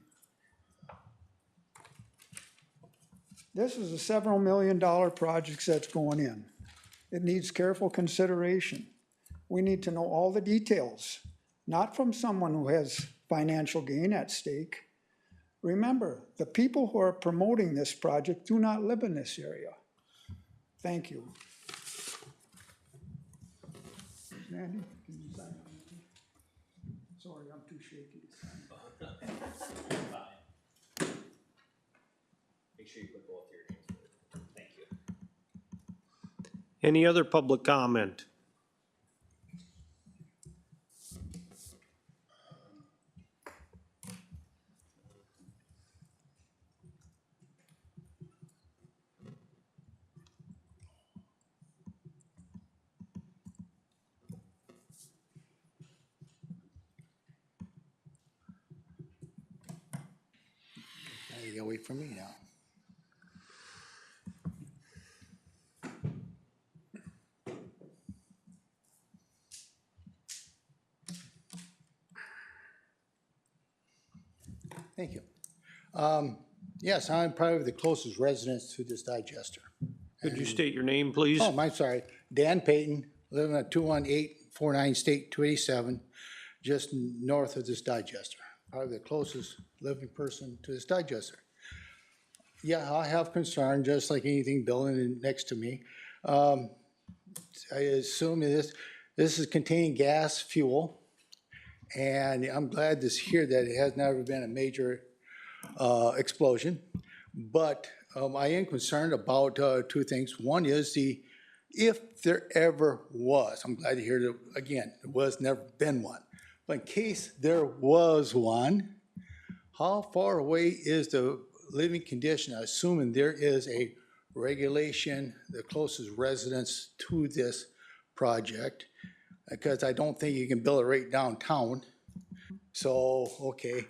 This is a several $million-dollar project that's going in. It needs careful consideration. We need to know all the details, not from someone who has financial gain at stake. Remember, the people who are promoting this project do not live in this area. Thank you. Randy, can you sign anything? Sorry, I'm too shaky to sign. Make sure you put both your names. Thank you. Any other public comment? Now you gotta wait for me now. Thank you. Yes, I'm probably the closest resident to this digester. Could you state your name, please? Oh, I'm sorry. Dan Payton, living at 21849 State 287, just north of this digester. Probably the closest living person to this digester. Yeah, I have concern, just like anything building in next to me. I assume this is containing gas fuel, and I'm glad to hear that it has never been a major explosion. But I am concerned about 2 things. One is if there ever was, I'm glad to hear that, again, there was never been one. But in case there was one, how far away is the living condition, assuming there is a regulation, the closest residence to this project? Because I don't think you can build it right downtown. So, okay,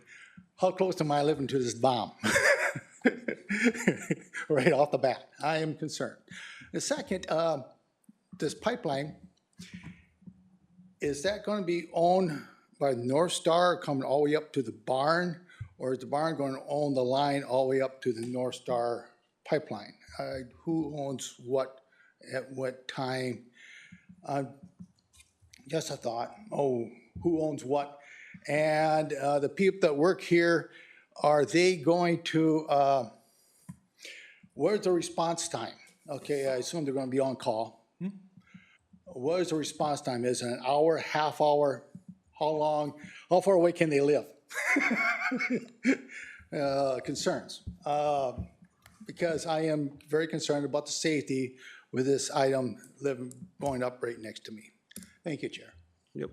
how close am I living to this bomb? Right off the bat, I am concerned. The second, this pipeline Is that gonna be owned by North Star coming all the way up to the barn? Or is the barn gonna own the line all the way up to the North Star pipeline? Who owns what at what time? Just a thought, who owns what? And the people that work here, are they going to, where's the response time? Okay, I assume they're gonna be on call. What is the response time? Is it an hour, half hour? How long, how far away can they live? Concerns. Because I am very concerned about the safety with this item going up right next to me. Thank you, Chair. Yep.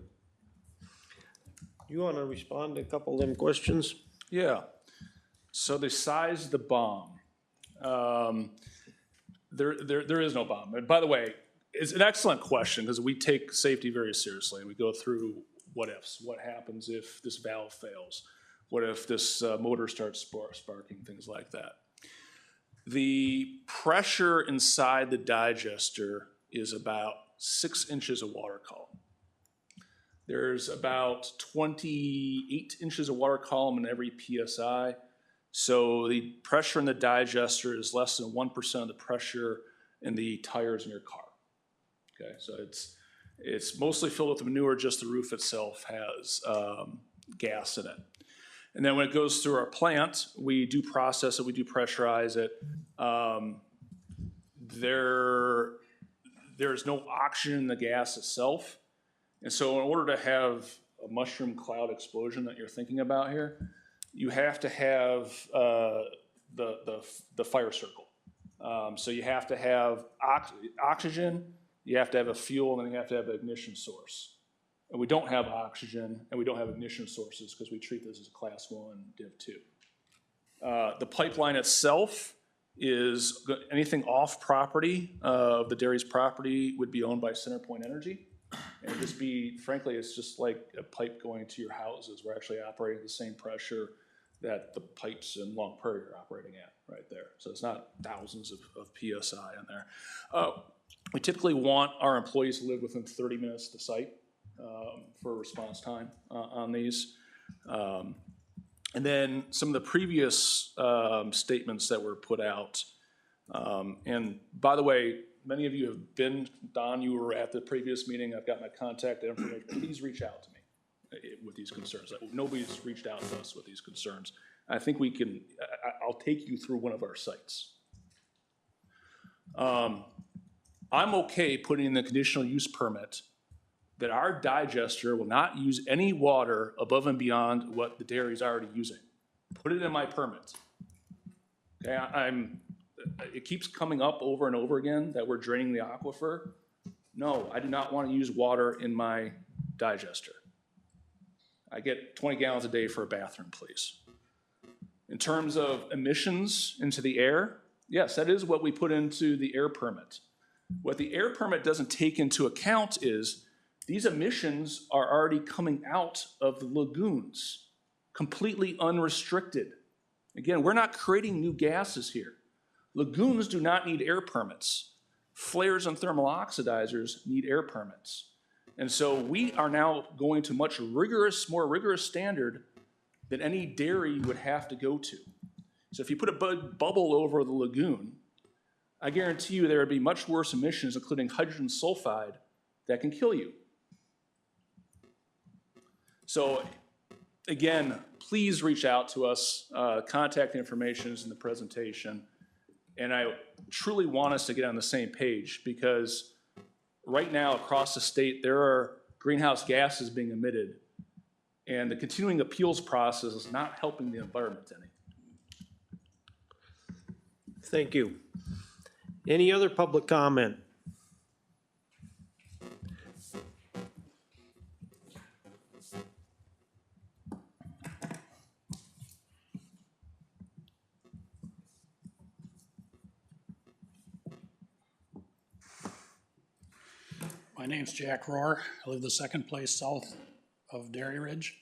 You want to respond to a couple of them questions? Yeah. So the size of the bomb, there is no bomb. And by the way, it's an excellent question because we take safety very seriously. We go through what ifs. What happens if this valve fails? What if this motor starts sparking, things like that. The pressure inside the digester is about 6 inches of water column. There's about 28 inches of water column in every PSI. So the pressure in the digester is less than 1% of the pressure in the tires in your car. Okay, so it's mostly filled with manure, just the roof itself has gas in it. And then when it goes through our plant, we do process it, we do pressurize it. There's no oxygen in the gas itself. And so in order to have a mushroom cloud explosion that you're thinking about here, you have to have the fire circle. So you have to have oxygen, you have to have a fuel, and then you have to have an ignition source. And we don't have oxygen, and we don't have ignition sources because we treat this as a class 1 Div 2. The pipeline itself is, anything off property of the dairy's property would be owned by CenterPoint Energy. And just be, frankly, it's just like a pipe going to your houses. We're actually operating at the same pressure that the pipes in Long Prairie are operating at right there. So it's not thousands of PSI in there. We typically want our employees to live within 30 minutes of the site for response time on these. And then some of the previous statements that were put out. And by the way, many of you have been, Don, you were at the previous meeting. I've got my contact information. Please reach out to me with these concerns. Nobody's reached out to us with these concerns. I think we can, I'll take you through one of our sites. I'm okay putting in the conditional use permit that our digester will not use any water above and beyond what the dairy's already using. Put it in my permit. Okay, it keeps coming up over and over again that we're draining the aquifer. No, I do not want to use water in my digester. I get 20 gallons a day for a bathroom, please. In terms of emissions into the air, yes, that is what we put into the air permit. What the air permit doesn't take into account is these emissions are already coming out of the lagoons, completely unrestricted. Again, we're not creating new gases here. Lagoons do not need air permits. Flares and thermal oxidizers need air permits. And so we are now going to much rigorous, more rigorous standard than any dairy would have to go to. So if you put a bubble over the lagoon, I guarantee you there would be much worse emissions, including hydrogen sulfide, that can kill you. So again, please reach out to us. Contact information is in the presentation. And I truly want us to get on the same page because right now across the state, there are greenhouse gases being emitted and the continuing appeals process is not helping the environment any. Thank you. Any other public comment? My name's Jack Rohr. I live the second place south of Dairy Ridge.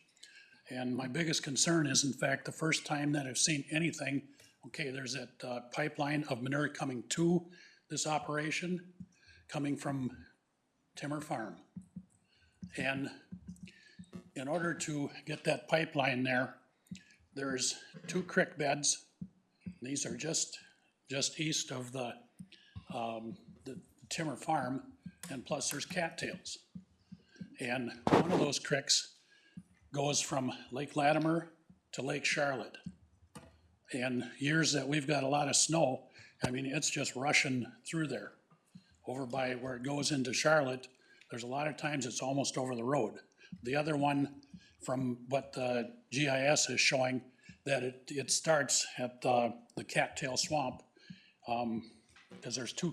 And my biggest concern is, in fact, the first time that I've seen anything, okay, there's that pipeline of manure coming to this operation, coming from Timmer Farm. And in order to get that pipeline there, there's 2 creek beds. These are just east of the Timmer Farm, and plus there's cattails. And one of those creeks goes from Lake Latimer to Lake Charlotte. And years that we've got a lot of snow, I mean, it's just rushing through there. Over by where it goes into Charlotte, there's a lot of times it's almost over the road. The other one, from what the GIS is showing, that it starts at the Cattail Swamp, because there's two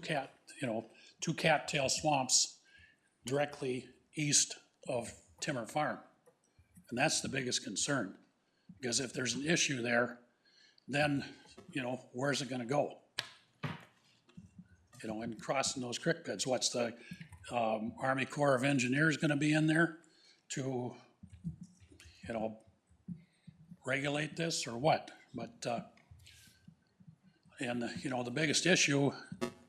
cattail swamps directly east of Timmer Farm. And that's the biggest concern, because if there's an issue there, then, where's it gonna go? And crossing those creek beds, what's the Army Corps of Engineers gonna be in there to, regulate this or what? But, the biggest issue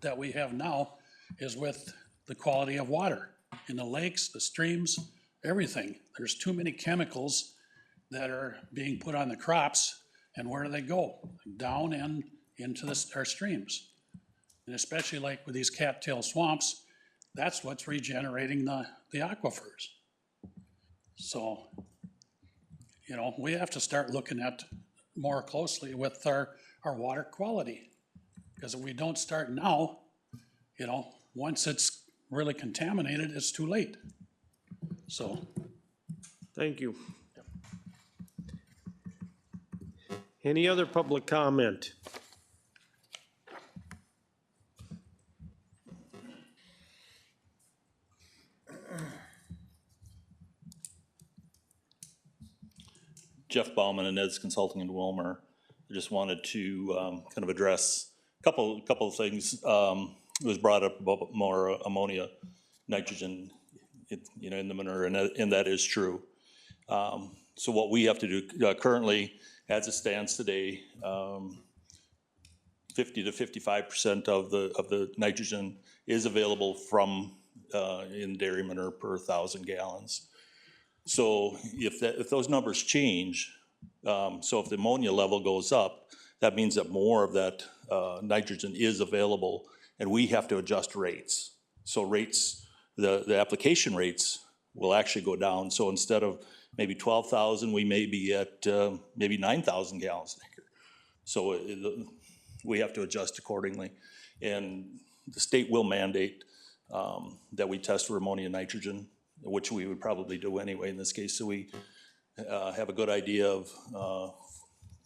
that we have now is with the quality of water in the lakes, the streams, everything. There's too many chemicals that are being put on the crops, and where do they go? Down and into our streams. And especially like with these cattail swamps, that's what's regenerating the aquifers. So, we have to start looking at more closely with our water quality. Because if we don't start now, once it's really contaminated, it's too late. So. Thank you. Any other public comment? Jeff Bauman and Ed's Consulting in Wilmer. I just wanted to kind of address a couple of things. It was brought up about more ammonia, nitrogen, in the manure, and that is true. So what we have to do currently, as it stands today, 50 to 55% of the nitrogen is available from in dairy manure per 1,000 gallons. So if those numbers change, so if the ammonia level goes up, that means that more of that nitrogen is available, and we have to adjust rates. So rates, the application rates will actually go down. So instead of maybe 12,000, we may be at maybe 9,000 gallons an acre. So we have to adjust accordingly. And the state will mandate that we test for ammonia and nitrogen, which we would probably do anyway in this case. So we have a good idea of,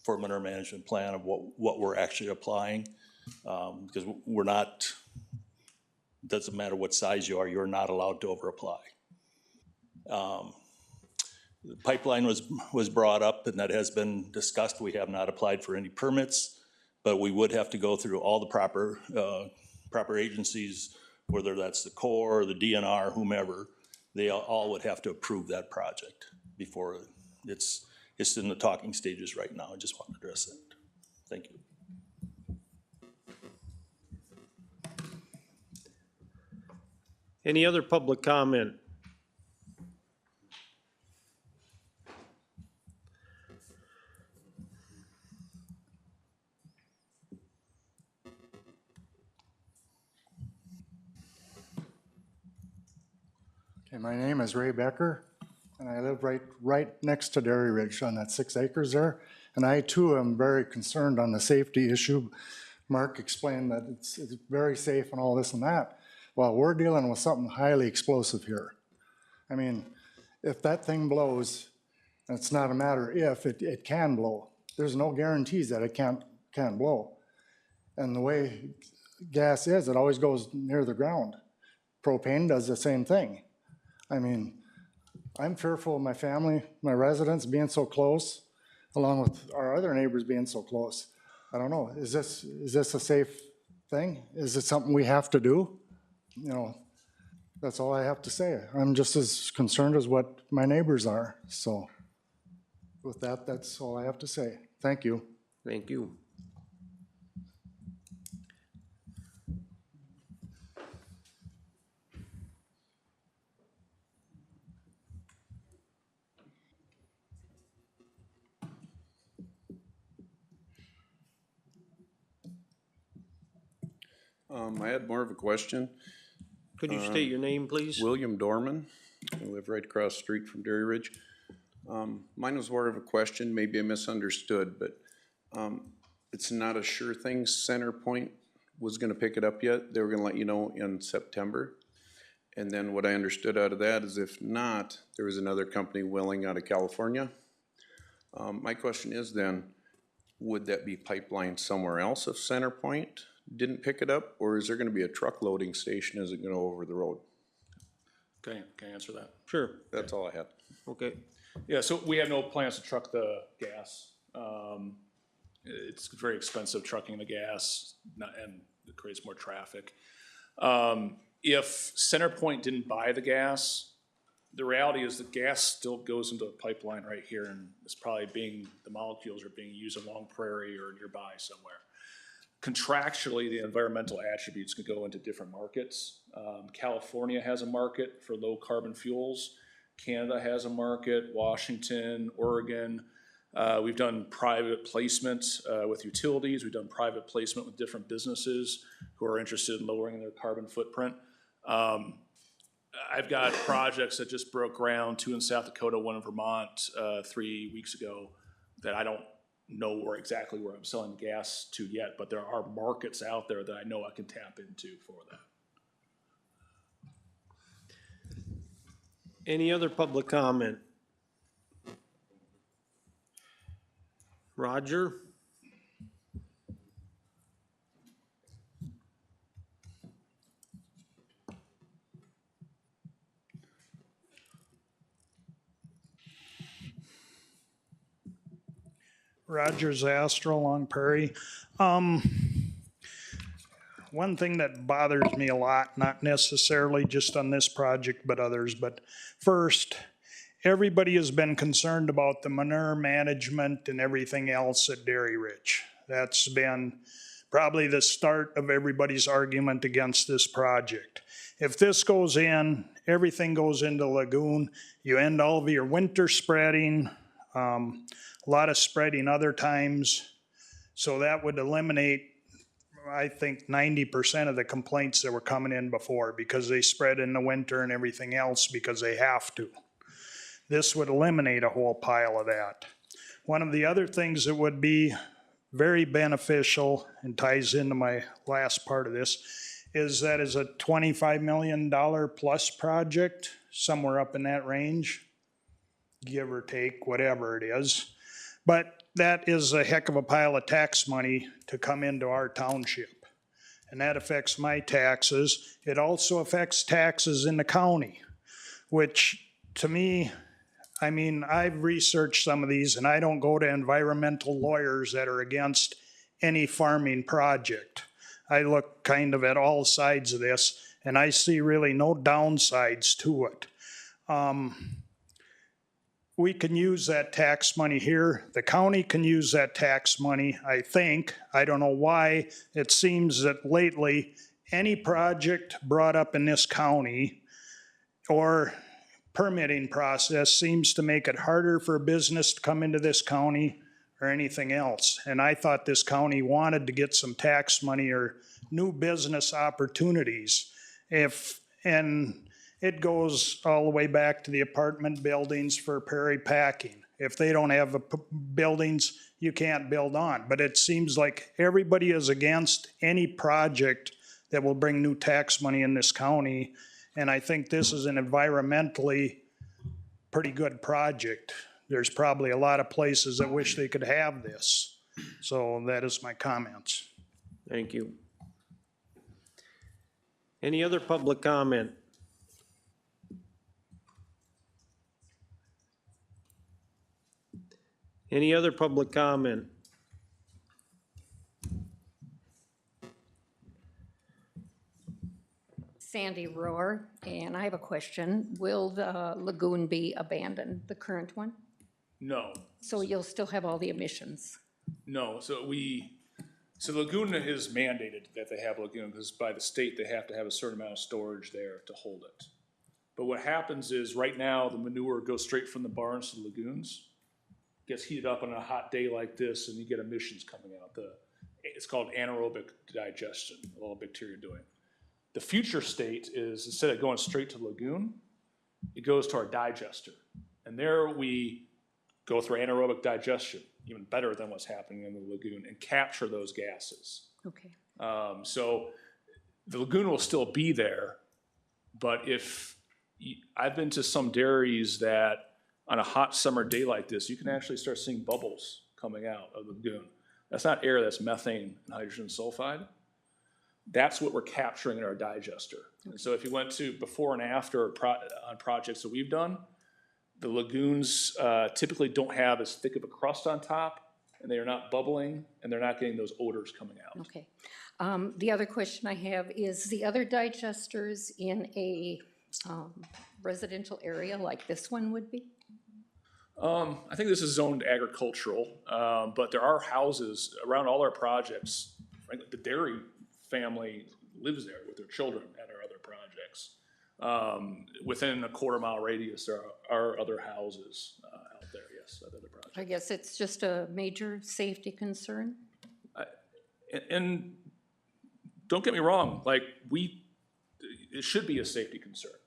for a manure management plan of what we're actually applying. Because we're not, doesn't matter what size you are, you're not allowed to over apply. The pipeline was brought up, and that has been discussed. We have not applied for any permits, but we would have to go through all the proper agencies, whether that's the Corps, or the DNR, whomever. They all would have to approve that project before it's in the talking stages right now. I just want to address that. Thank you. Any other public comment? Okay, my name is Ray Becker, and I live right next to Dairy Ridge on that 6 acres there. And I too am very concerned on the safety issue. Mark explained that it's very safe and all this and that. Well, we're dealing with something highly explosive here. I mean, if that thing blows, it's not a matter if, it can blow. There's no guarantees that it can't blow. And the way gas is, it always goes near the ground. Propane does the same thing. I mean, I'm fearful of my family, my residents being so close, along with our other neighbors being so close. I don't know, is this a safe thing? Is it something we have to do? That's all I have to say. I'm just as concerned as what my neighbors are. So with that, that's all I have to say. Thank you. Thank you. I had more of a question. Could you state your name, please? William Dorman, I live right across the street from Dairy Ridge. Mine was more of a question, maybe I misunderstood, but it's not a sure thing CenterPoint was gonna pick it up yet. They were gonna let you know in September. And then what I understood out of that is if not, there was another company willing out of California. My question is then, would that be pipelined somewhere else if CenterPoint didn't pick it up? Or is there gonna be a truck loading station as it go over the road? Can I answer that? Sure, That's all I had. okay. Yeah, so we have no plans to truck the gas. It's very expensive trucking the gas, and it creates more traffic. If CenterPoint didn't buy the gas, the reality is the gas still goes into a pipeline right here, and it's probably the molecules are being used along Prairie or nearby somewhere. Contractually, the environmental attributes could go into different markets. California has a market for low carbon fuels. Canada has a market, Washington, Oregon. We've done private placement with utilities. We've done private placement with different businesses who are interested in lowering their carbon footprint. I've got projects that just broke ground, 2 in South Dakota, 1 in Vermont 3 weeks ago, that I don't know exactly where I'm selling the gas to yet, but there are markets out there that I know I can tap into for that. Any other public comment? Roger? Roger Zastra along Prairie. One thing that bothers me a lot, not necessarily just on this project, but others, but first, everybody has been concerned about the manure management and everything else at Dairy Ridge. That's been probably the start of everybody's argument against this project. If this goes in, everything goes into lagoon, you end all of your winter spreading, a lot of spreading other times. So that would eliminate, I think, 90% of the complaints that were coming in before, because they spread in the winter and everything else because they have to. This would eliminate a whole pile of that. One of the other things that would be very beneficial and ties into my last part of this is that is a $25 million plus project, somewhere up in that range, give or take, whatever it is. But that is a heck of a pile of tax money to come into our township. And that affects my taxes. It also affects taxes in the county, which to me, I mean, I've researched some of these and I don't go to environmental lawyers that are against any farming project. I look kind of at all sides of this and I see really no downsides to it. We can use that tax money here. The county can use that tax money, I think. I don't know why. It seems that lately, any project brought up in this county or permitting process seems to make it harder for a business to come into this county or anything else. And I thought this county wanted to get some tax money or new business opportunities. And it goes all the way back to the apartment buildings for Prairie Packing. If they don't have buildings, you can't build on. But it seems like everybody is against any project that will bring new tax money in this county. And I think this is an environmentally pretty good project. There's probably a lot of places that wish they could have this. So that is my comments. Thank you. Any other public comment? Any other public comment? Sandy Rohr, and I have a question. Will the lagoon be abandoned, the current one? No, So you'll still have all the emissions? no, so Laguna is mandated that they have a lagoon, because by the state, they have to have a certain amount of storage there to hold it. But what happens is, right now, the manure goes straight from the barns to the lagoons, gets heated up on a hot day like this, and you get emissions coming out. The it's called anaerobic digestion, a little bacteria doing. The future state is, instead of going straight to the lagoon, it goes to our digester. And there we go through anaerobic digestion, even better than what's happening in the lagoon, and capture those gases. Okay. So the lagoon will still be there, but I've been to some dairies that on a hot summer day like this, you can actually start seeing bubbles coming out of the lagoon. That's not air, that's methane and hydrogen sulfide. That's what we're capturing in our digester. And so if you went to before and after on projects that we've done, the lagoons typically don't have as thick of a crust on top, and they are not bubbling, and they're not getting those odors coming out. Okay. The other question I have is the other digesters in a residential area like this one would be? I think this is zoned agricultural, but there are houses around all our projects. Frankly, the dairy family lives there with their children at our other projects. Within a quarter-mile radius, there are other houses out there, yes, at other projects. I guess it's just a major safety concern? And don't get me wrong, like, it should be a safety concern,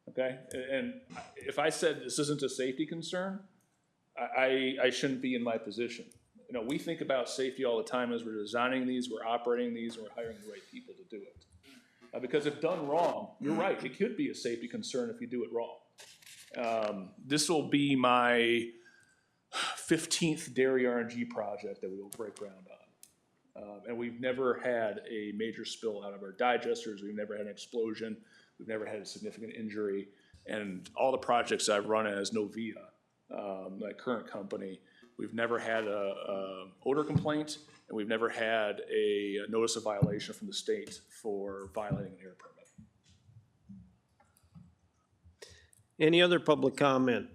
okay? And if I said this isn't a safety concern, I shouldn't be in my position. You know, we think about safety all the time as we're designing these, we're operating these, and we're hiring the right people to do it. Because if done wrong, you're right, it could be a safety concern if you do it wrong. This will be my 15th dairy RNG project that we will break ground on. And we've never had a major spill out of our digesters, we've never had an explosion, we've never had a significant injury. And all the projects I've run as Novia, my current company, we've never had a odor complaint, and we've never had a notice of violation from the state for violating an air permit. Any other public comment?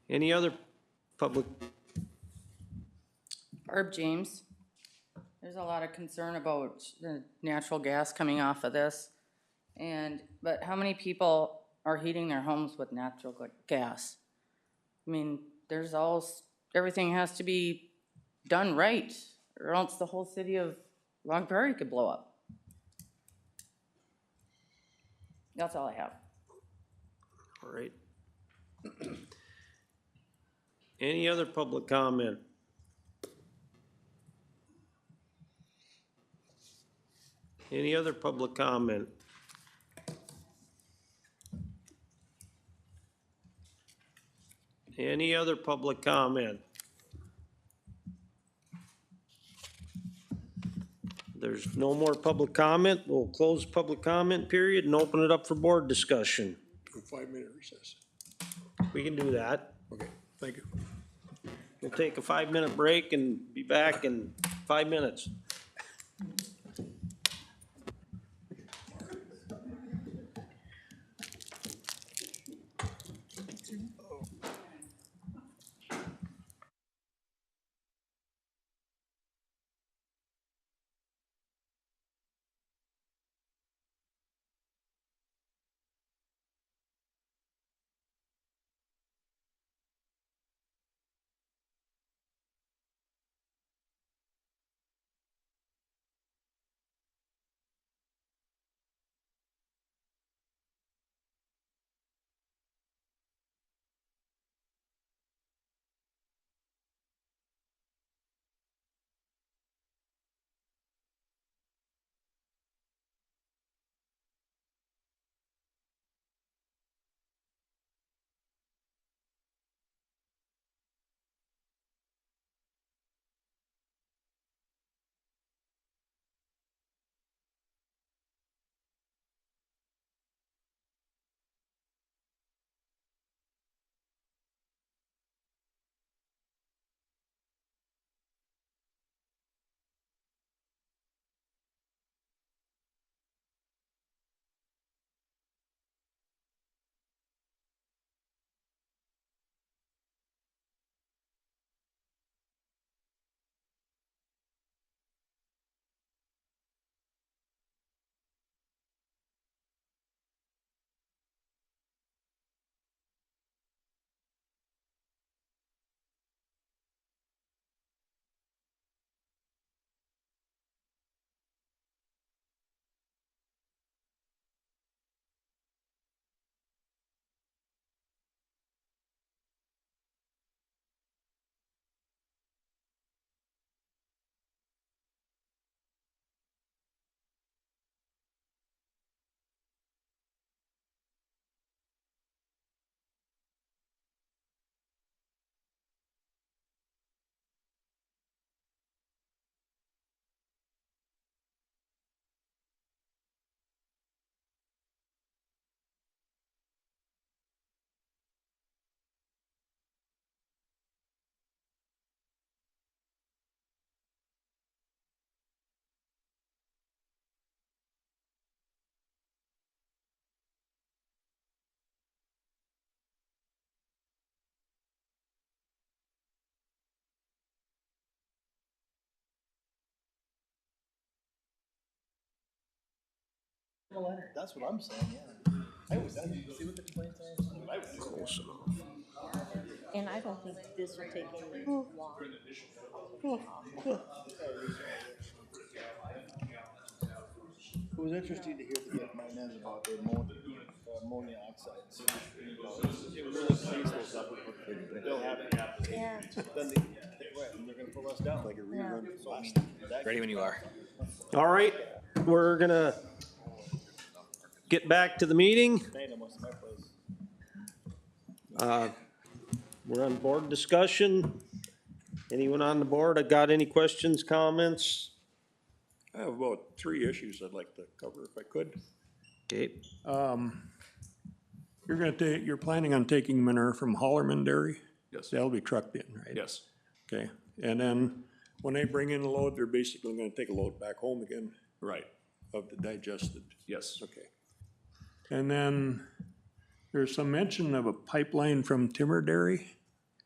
Any other public? Barb James, there's a lot of concern about the natural gas coming off of this. But how many people are heating their homes with natural gas? I mean, everything has to be done right, or else the whole city of Long Prairie could blow up. That's all I have. All right. Any other public comment? Any other public comment? Any other public comment? There's no more public comment. We'll close public comment period and open it up for board discussion. 5-minute recess. We can do that. Okay, thank you. We'll take a 5-minute break and be back in 5 minutes. That's what I'm saying, yeah. I was, see what the complaints are? And I don't think this will take any long. It was interesting to hear the Dick Martinez about the ammonia oxides. It was really those up. They'll have it happen. Yeah. Then they're gonna pull us down like a rerun. So I mean, Ready when you are. All right, we're gonna get back to the meeting. We're on board discussion. Anyone on the board that got any questions, comments? I have about 3 issues I'd like to cover if I could. Okay, You're planning on taking manure from Hollerman Dairy? Yes, That'll be trucked in, right? yes, Okay, and then when they bring in a load, they're basically gonna take a load back home again right, of the digested, yes. okay. And then there's some mention of a pipeline from Timmer Dairy.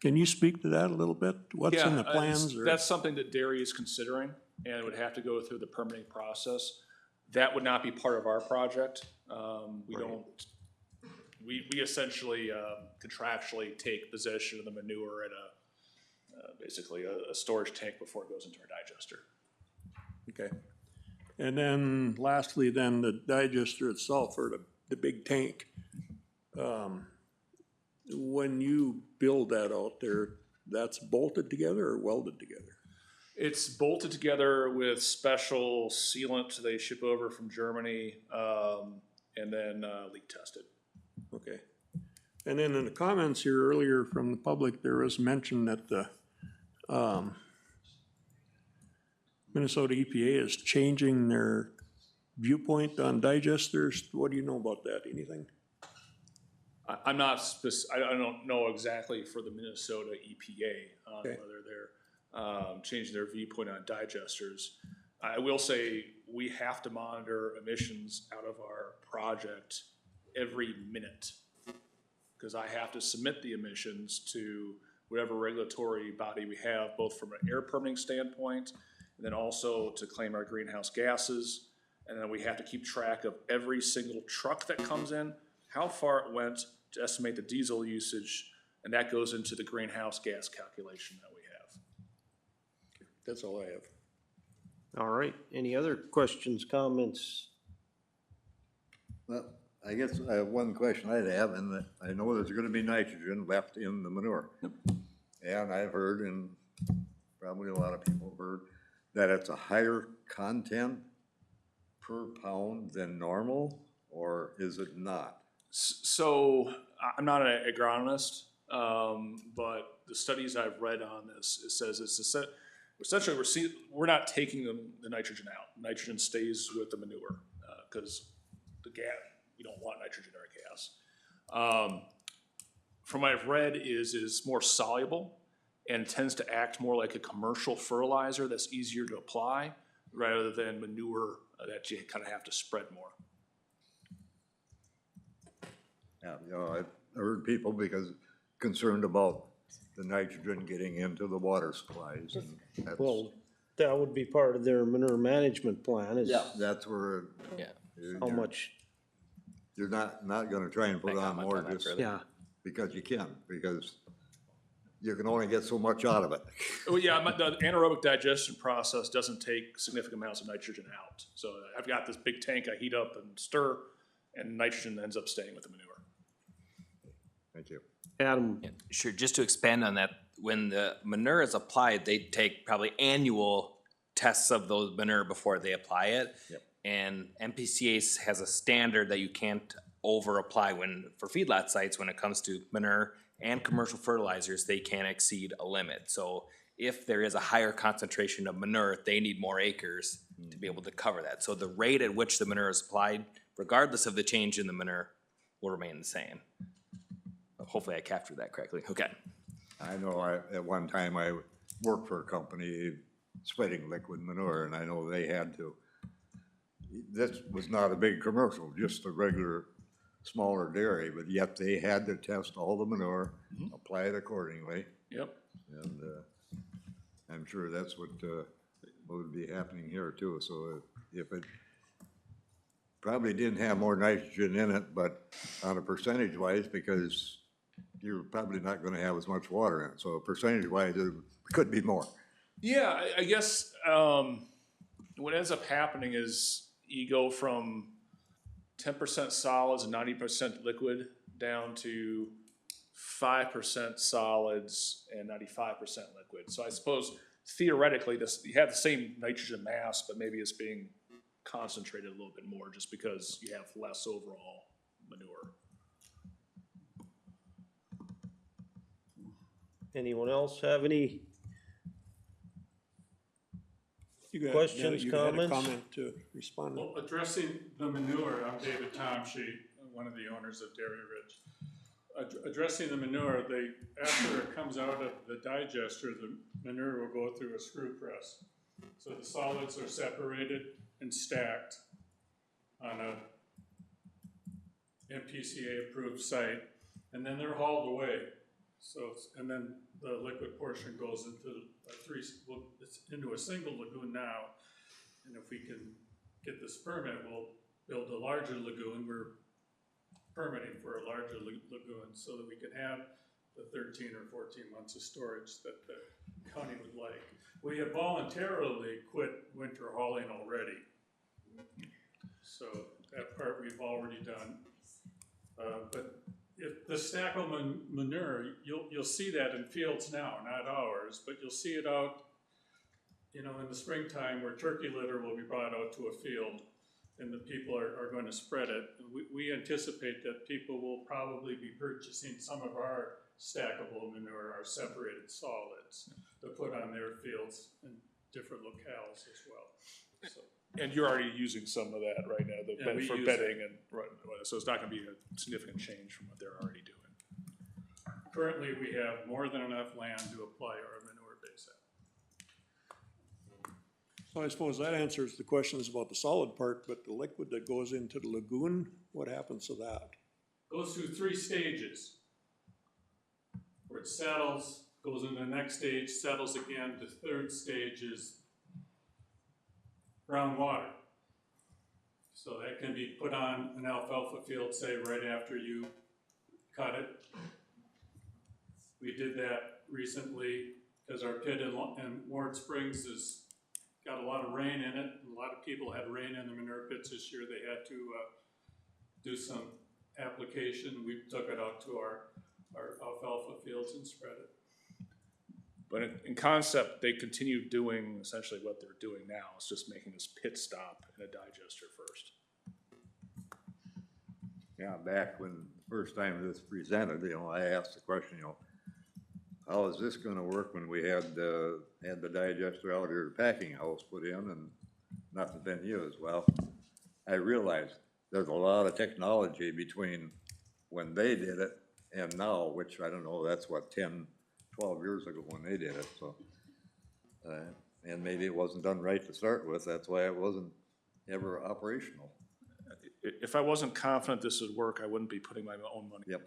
Can you speak to that a little bit? What's in the Yeah, plans? or- that's something that dairy is considering, and it would have to go through the permitting process. That would not be part of our project. We don't, we essentially contractually take possession of the manure at basically a storage tank before it goes into our digester. Okay. And then lastly, then the digester itself, or the big tank. When you build that out there, that's bolted together or welded together? It's bolted together with special sealant they ship over from Germany, and then leak tested. Okay. And then in the comments here earlier from the public, there was mention that the Minnesota EPA is changing their viewpoint on digesters. What do you know about that? Anything? I'm not I don't know exactly for the Minnesota EPA on Okay. whether they're changing their viewpoint on digesters. I will say we have to monitor emissions out of our project every minute, because I have to submit the emissions to whatever regulatory body we have, both from an air permitting standpoint, and then also to claim our greenhouse gases. And then we have to keep track of every single truck that comes in, how far it went, to estimate the diesel usage, and that goes into the greenhouse gas calculation that we have. That's all I have. all right. Any other questions, comments? Well, I guess I have one question I'd have, and that I know there's gonna be nitrogen left in the manure. And I've heard, and probably a lot of people have heard, that it's a higher content per pound than normal, or is it not? So I'm not an agronomist, but the studies I've read on this, it says it's essentially we're not taking the nitrogen out. Nitrogen stays with the manure because the gas, we don't want nitrogen in our gas. From what I've read is more soluble and tends to act more like a commercial fertilizer that's easier to apply rather than manure that you kind of have to spread more. Yeah, you know, I've heard people because concerned about the nitrogen getting into the water supplies, and that's. Well, that would be part of their manure management plan is That's where. Yeah. how much, You're not gonna try and put Make on comment more on that just further. yeah. because you can, because you can only get so much out of it. Well, yeah, the anaerobic digestion process doesn't take significant amounts of nitrogen out. So I've got this big tank I heat up and stir, and nitrogen ends up staying with the manure. Thank you. Adam, Yeah, sure, just to expand on that, when the manure is applied, they take probably annual tests of those manure before they apply it. Yep. And MPCA has a standard that you can't over apply for feedlot sites, when it comes to manure and commercial fertilizers, they can't exceed a limit. So if there is a higher concentration of manure, they need more acres to be able to cover that. So the rate at which the manure is applied, regardless of the change in the manure, will remain the same. Hopefully I captured that correctly. Okay. I know at one time I worked for a company spreading liquid manure, and I know they had to. This was not a big commercial, just a regular smaller dairy, but yet they had to test all the manure, apply it accordingly. Yep. And I'm sure that's what would be happening here too. So if it probably didn't have more nitrogen in it, but on a percentage wise, because you're probably not gonna have as much water in it, so percentage wise, it could be more. Yeah, I guess, what ends up happening is you go from 10% solids and 90% liquid down to 5% solids and 95% liquid. So I suppose theoretically, you have the same nitrogen mass, but maybe it's being concentrated a little bit more just because you have less overall manure. Anyone else have any You questions, you had a comments? comment to respond. Well, addressing the manure, I'm David Tomshe, one of the owners of Dairy Ridge. Addressing the manure, after it comes out of the digester, the manure will go through a screw press. So the solids are separated and stacked on a MPCA approved site, and then they're hauled away. So, and then the liquid portion goes into it's into a single lagoon now. And if we can get this permit, we'll build a larger lagoon. We're permitting for a larger lagoon so that we can have the 13 or 14 months of storage that the county would like. We have voluntarily quit winter hauling already. So that part we've already done. But if the stackable manure, you'll see that in fields now, not ours, but you'll see it out, you know, in the springtime where turkey litter will be brought out to a field and the people are going to spread it. We anticipate that people will probably be purchasing some of our stackable manure, our separated solids, to put on their fields in different locales as well. So. And you're already using some of that right now, for bedding and, so it's not gonna be a significant change from what they're already doing. Currently, we have more than enough land to apply our manure base at. So I suppose that answers the questions about the solid part, but the liquid that goes into the lagoon, what happens to that? Goes through 3 stages. Where it settles, goes into the next stage, settles again. The 3rd stage is groundwater. So that can be put on an alfalfa field, say right after you cut it. We did that recently because our pit in Ward Springs has got a lot of rain in it. A lot of people had rain in the manure pits this year. They had to do some application. We took it out to our alfalfa fields and spread it. But in concept, they continue doing essentially what they're doing now. It's just making this pit stop in a digester first. Yeah, back when the first time this presented, you know, I asked the question, you know, how is this gonna work when we had the digester out here, the packing house put in and nothing been used? Well, I realized there's a lot of technology between when they did it and now, which I don't know, that's what, 10, 12 years ago when they did it, so. And maybe it wasn't done right to start with, that's why it wasn't ever operational. If I wasn't confident this would work, I wouldn't be putting my own money. Yep.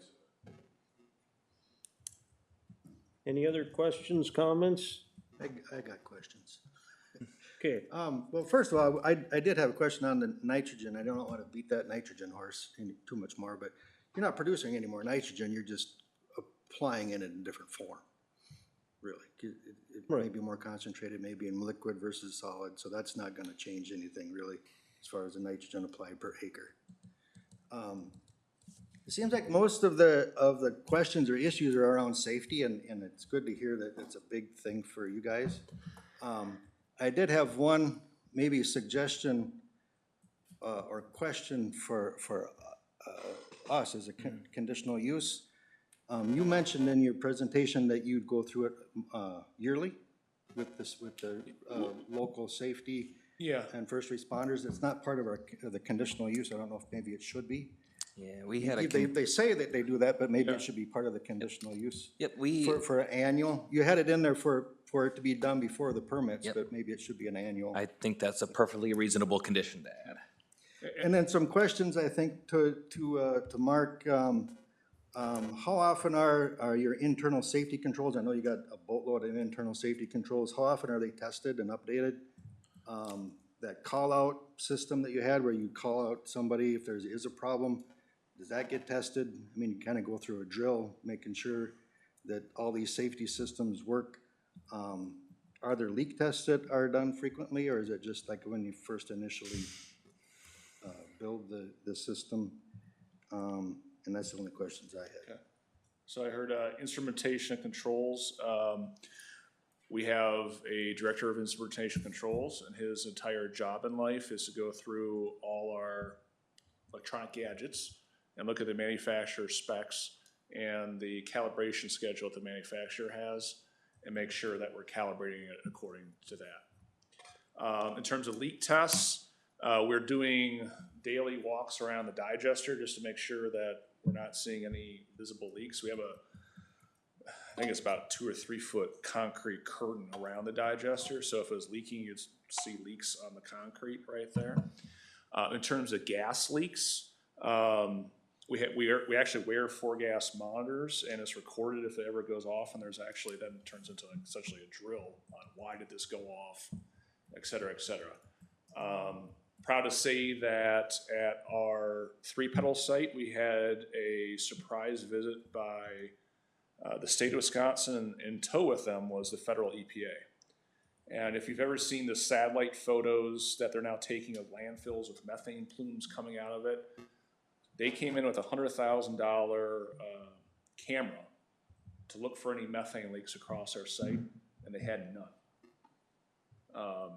Any other questions, comments? I got questions. Okay. Well, first of all, I did have a question on the nitrogen. I don't want to beat that nitrogen horse any too much more, but you're not producing any more nitrogen, you're just applying it in a different form, really. It may be more concentrated, maybe in liquid versus solid, so that's not gonna change anything really as far as the nitrogen applied per acre. It seems like most of the questions or issues are around safety, and it's good to hear that it's a big thing for you guys. I did have one maybe suggestion or question for us as a conditional use. You mentioned in your presentation that you'd go through it yearly with the local safety and first responders. It's not part of the conditional use. I don't know if maybe it should be. Yeah, we had They say that they do that, but maybe it should be part of the conditional use. Yep, For annual, you had it in there for it to be done before the permits, Yep. but maybe it should be an annual. I think that's a perfectly reasonable condition to add. And then some questions, I think, to Mark. How often are your internal safety controls? I know you got a boatload of internal safety controls. How often are they tested and updated? that call-out system that you had where you call out somebody if there is a problem, does that get tested? I mean, you kind of go through a drill, making sure that all these safety systems work. Are there leak tests that are done frequently, or is it just like when you first initially build the system? And that's the only questions I had. Okay. So I heard instrumentation and controls. We have a director of instrumentation controls, and his entire job in life is to go through all our electronic gadgets and look at the manufacturer specs and the calibration schedule that the manufacturer has and make sure that we're calibrating it according to that. In terms of leak tests, we're doing daily walks around the digester just to make sure that we're not seeing any visible leaks. We have I think it's about a 2 or 3 foot concrete curtain around the digester. So if it was leaking, you'd see leaks on the concrete right there. In terms of gas leaks, we actually wear 4 gas monitors, and it's recorded if it ever goes off, and there's actually then turns into like essentially a drill on why did this go off, et cetera, et cetera. Proud to say that at our 3-pedal site, we had a surprise visit by the state of Wisconsin, and in tow with them was the federal EPA. And if you've ever seen the satellite photos that they're now taking of landfills with methane plumes coming out of it, they came in with a $100,000 camera to look for any methane leaks across our site, and they had none.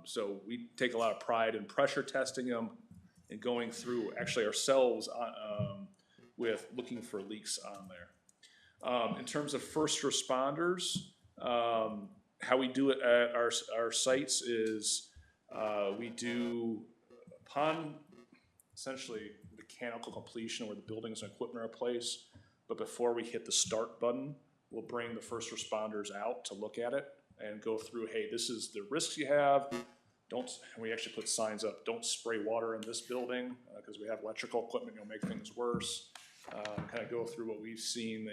So we take a lot of pride in pressure testing them and going through actually ourselves with looking for leaks on there. In terms of first responders, how we do it at our sites is we do, upon essentially mechanical completion where the buildings and equipment are placed, but before we hit the start button, we'll bring the first responders out to look at it and go through, hey, this is the risks you have. And we actually put signs up, don't spray water in this building because we have electrical equipment, you'll make things worse. Kind of go through what we've seen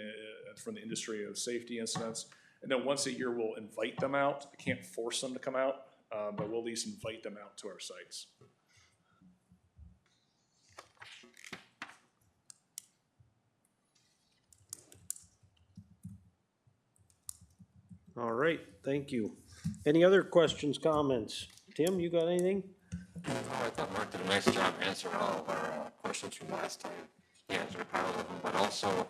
from the industry of safety incidents. And then once a year, we'll invite them out. I can't force them to come out, but we'll at least invite them out to our sites. All right, thank you. Any other questions, comments? Tim, you got anything? I thought Mark did a nice job answering all of our questions from last time. He answered a pile of them, but also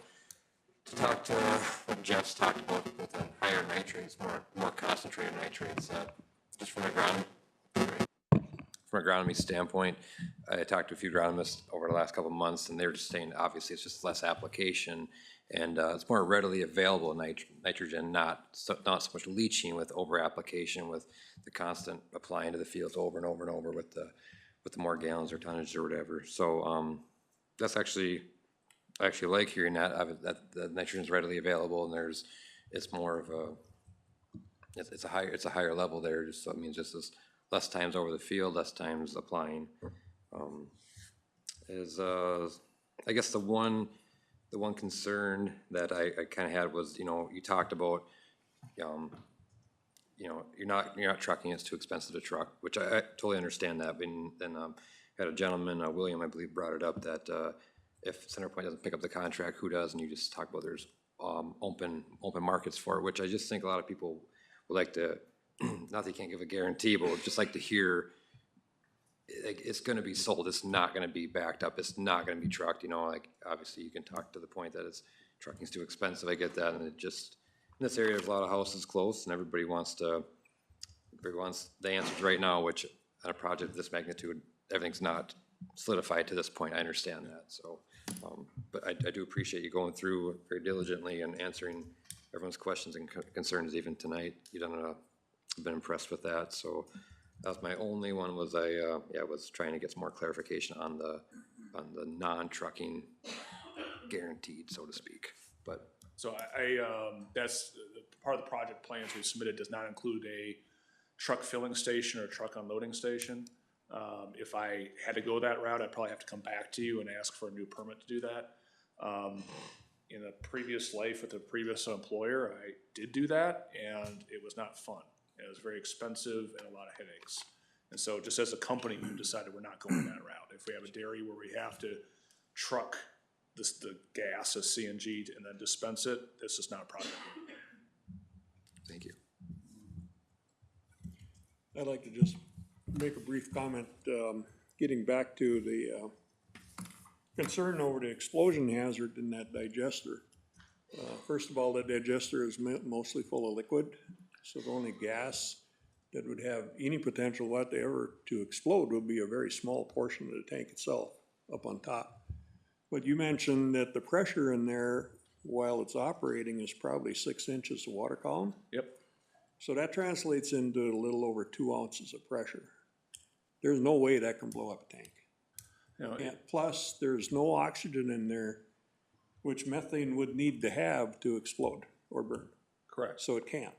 to talk to what Jeff's talked about with the higher nitrates, more concentrated nitrates, just from agronomy standpoint. I talked to a few agronomists over the last couple of months, and they're just saying obviously it's just less application, and it's more readily available nitrogen, not so much leaching with over application, with the constant applying to the fields over and over and over with the more gallons or tonnage or whatever. So that's actually, I actually like hearing that the nitrogen is readily available, and it's more of a it's a higher level there. Just so it means just as less times over the field, less times applying. I guess the one concern that I kind of had was, you talked about, you're not trucking, it's too expensive to truck, which I totally understand that. And then had a gentleman, William, I believe, brought it up that if CenterPoint doesn't pick up the contract, who does? And you just talk about there's open markets for it, which I just think a lot of people would like to, not that you can't give a guarantee, but would just like to hear it's going to be sold. It's not going to be backed up. It's not going to be trucked. Like obviously you can talk to the point that trucking's too expensive. I get that, and it just in this area there's a lot of houses close, and everybody wants the answers right now. Which on a project of this magnitude, everything's not solidified to this point. I understand that. So, but I do appreciate you going through very diligently and answering everyone's questions and concerns even tonight. I've been impressed with that. So. That was my only one. Was I was trying to get some more clarification on the non-trucking guaranteed, so to speak. But so that's part of the project plans we submitted does not include a truck filling station or a truck unloading station. If I had to go that route, I'd probably have to come back to you and ask for a new permit to do that. In a previous life with a previous employer, I did do that, and it was not fun. It was very expensive and a lot of headaches. And so just as a company, we've decided we're not going that route. If we have a dairy where we have to truck the gas as CNG and then dispense it, it's just not a product. Thank you. I'd like to just make a brief comment, getting back to the concern over the explosion hazard in that digester. First of all, that digester is mostly full of liquid, so the only gas that would have any potential whatever to explode would be a very small portion of the tank itself up on top. But you mentioned that the pressure in there while it's operating is probably 6 inches of water column. Yep. So that translates into a little over 2 ounces of pressure. There's no way that can blow up a tank. And plus, there's no oxygen in there, which methane would need to have to explode or burn. Correct. So it can't.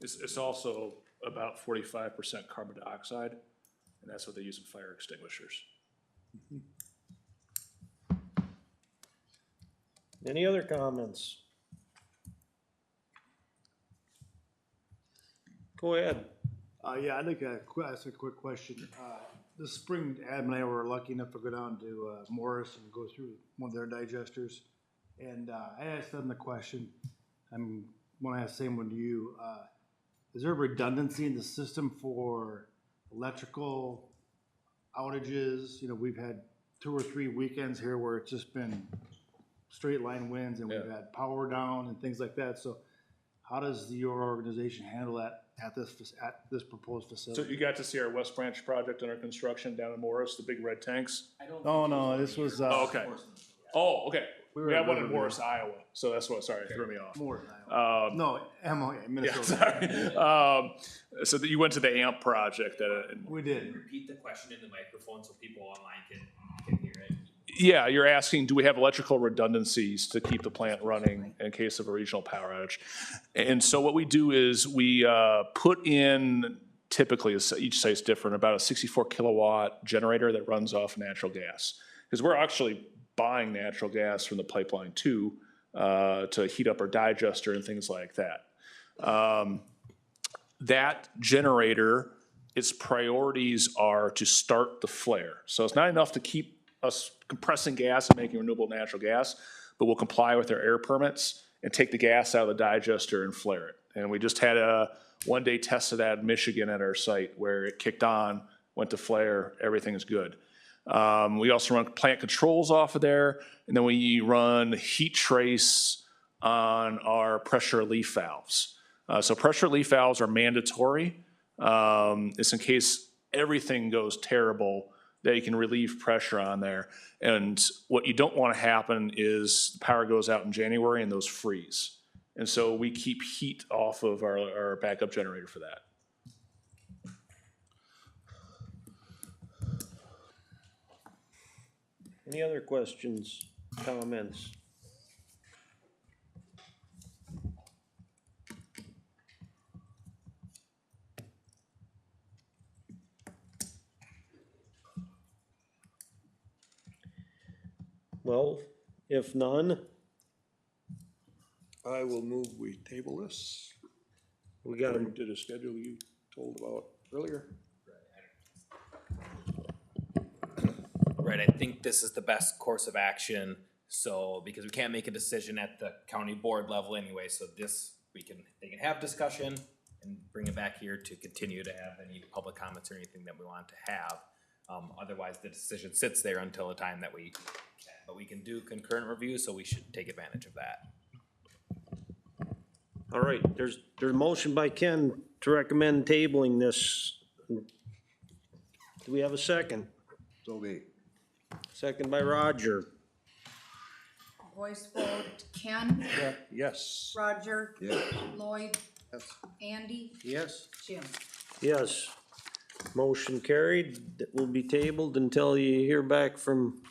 It's also about 45% carbon dioxide, and that's what they use in fire extinguishers. Any other comments? Go ahead. Yeah, I'd like to ask a quick question. This spring, Adam and I were lucky enough to go down to Morris and go through one of their digesters. And I asked them the question, I'm going to ask the same one to you. Is there redundancy in the system for electrical outages? You know, we've had 2 or 3 weekends here where it's just been straight line winds and we've had power down and things like that. So how does your organization handle that at this proposed facility? So you got to see our West Branch project under construction down in Morris, the big red tanks? Oh, no, this was. Okay. Oh, okay. We We were have at one in Riverview. Morris, Iowa, so that's what, sorry, it threw me off. Morris, Iowa. No, Minnesota. Yeah, sorry. So that you went to the AMP project We did. Repeat the question in the microphone so people online can hear it. Yeah, you're asking, do we have electrical redundancies to keep the plant running in case of a regional power outage? And so what we do is we put in, typically, each site's different, about a 64 kilowatt generator that runs off natural gas. Because we're actually buying natural gas from the pipeline too, to heat up our digester and things like that. That generator, its priorities are to start the flare. So it's not enough to keep us compressing gas and making renewable natural gas, but we'll comply with our air permits and take the gas out of the digester and flare it. And we just had a one-day test of that in Michigan at our site where it kicked on, went to flare, everything is good. We also run plant controls off of there, and then we run heat trace on our pressure relief valves. So pressure relief valves are mandatory. It's in case everything goes terrible that you can relieve pressure on there. And what you don't want to happen is the power goes out in January and those freeze. And so we keep heat off of our backup generator for that. Any other questions, comments? Well, if none, I will move we table this. we got According to, to the schedule you told about earlier. Right, I think this is the best course of action, so, because we can't make a decision at the county board level anyway, so this, they can have discussion and bring it back here to continue to have any public comments or anything that we want to have. Otherwise, the decision sits there until the time that we can, but we can do concurrent review, so we should take advantage of that. all right, there's a motion by Ken to recommend tabling this. Do we have a second? So be. Second by Roger. Voice vote, Ken? Yes. Roger? Yes. Lloyd? Andy? Yes? Jim? Yes. Motion carried. That will be tabled until you hear back from,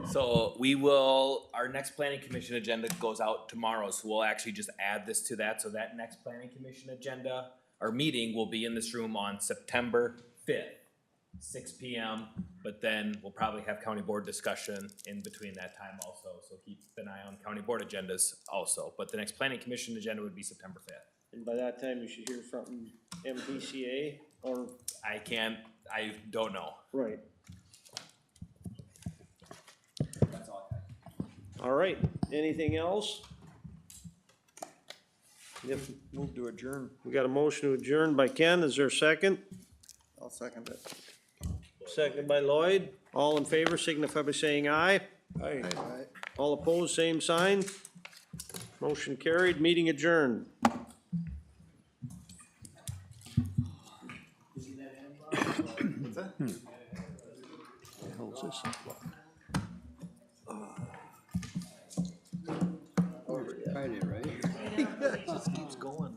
So we will, our next planning commission agenda goes out tomorrow, so we'll actually just add this to that, so that next planning commission agenda, our meeting will be in this room on September 5th, 6 PM. But then we'll probably have county board discussion in between that time also, so keep an eye on county board agendas also. But the next planning commission agenda would be September 5th. And by that time, you should hear from MPCA or, I don't know. right. All right, anything else? If, Move to adjourn. we got a motion to adjourn by Ken, is there a second? I'll second it. Second by Lloyd, all in favor signify by saying aye. Aye. All opposed, same sign. Motion carried, meeting adjourned. Friday, right? It just keeps going.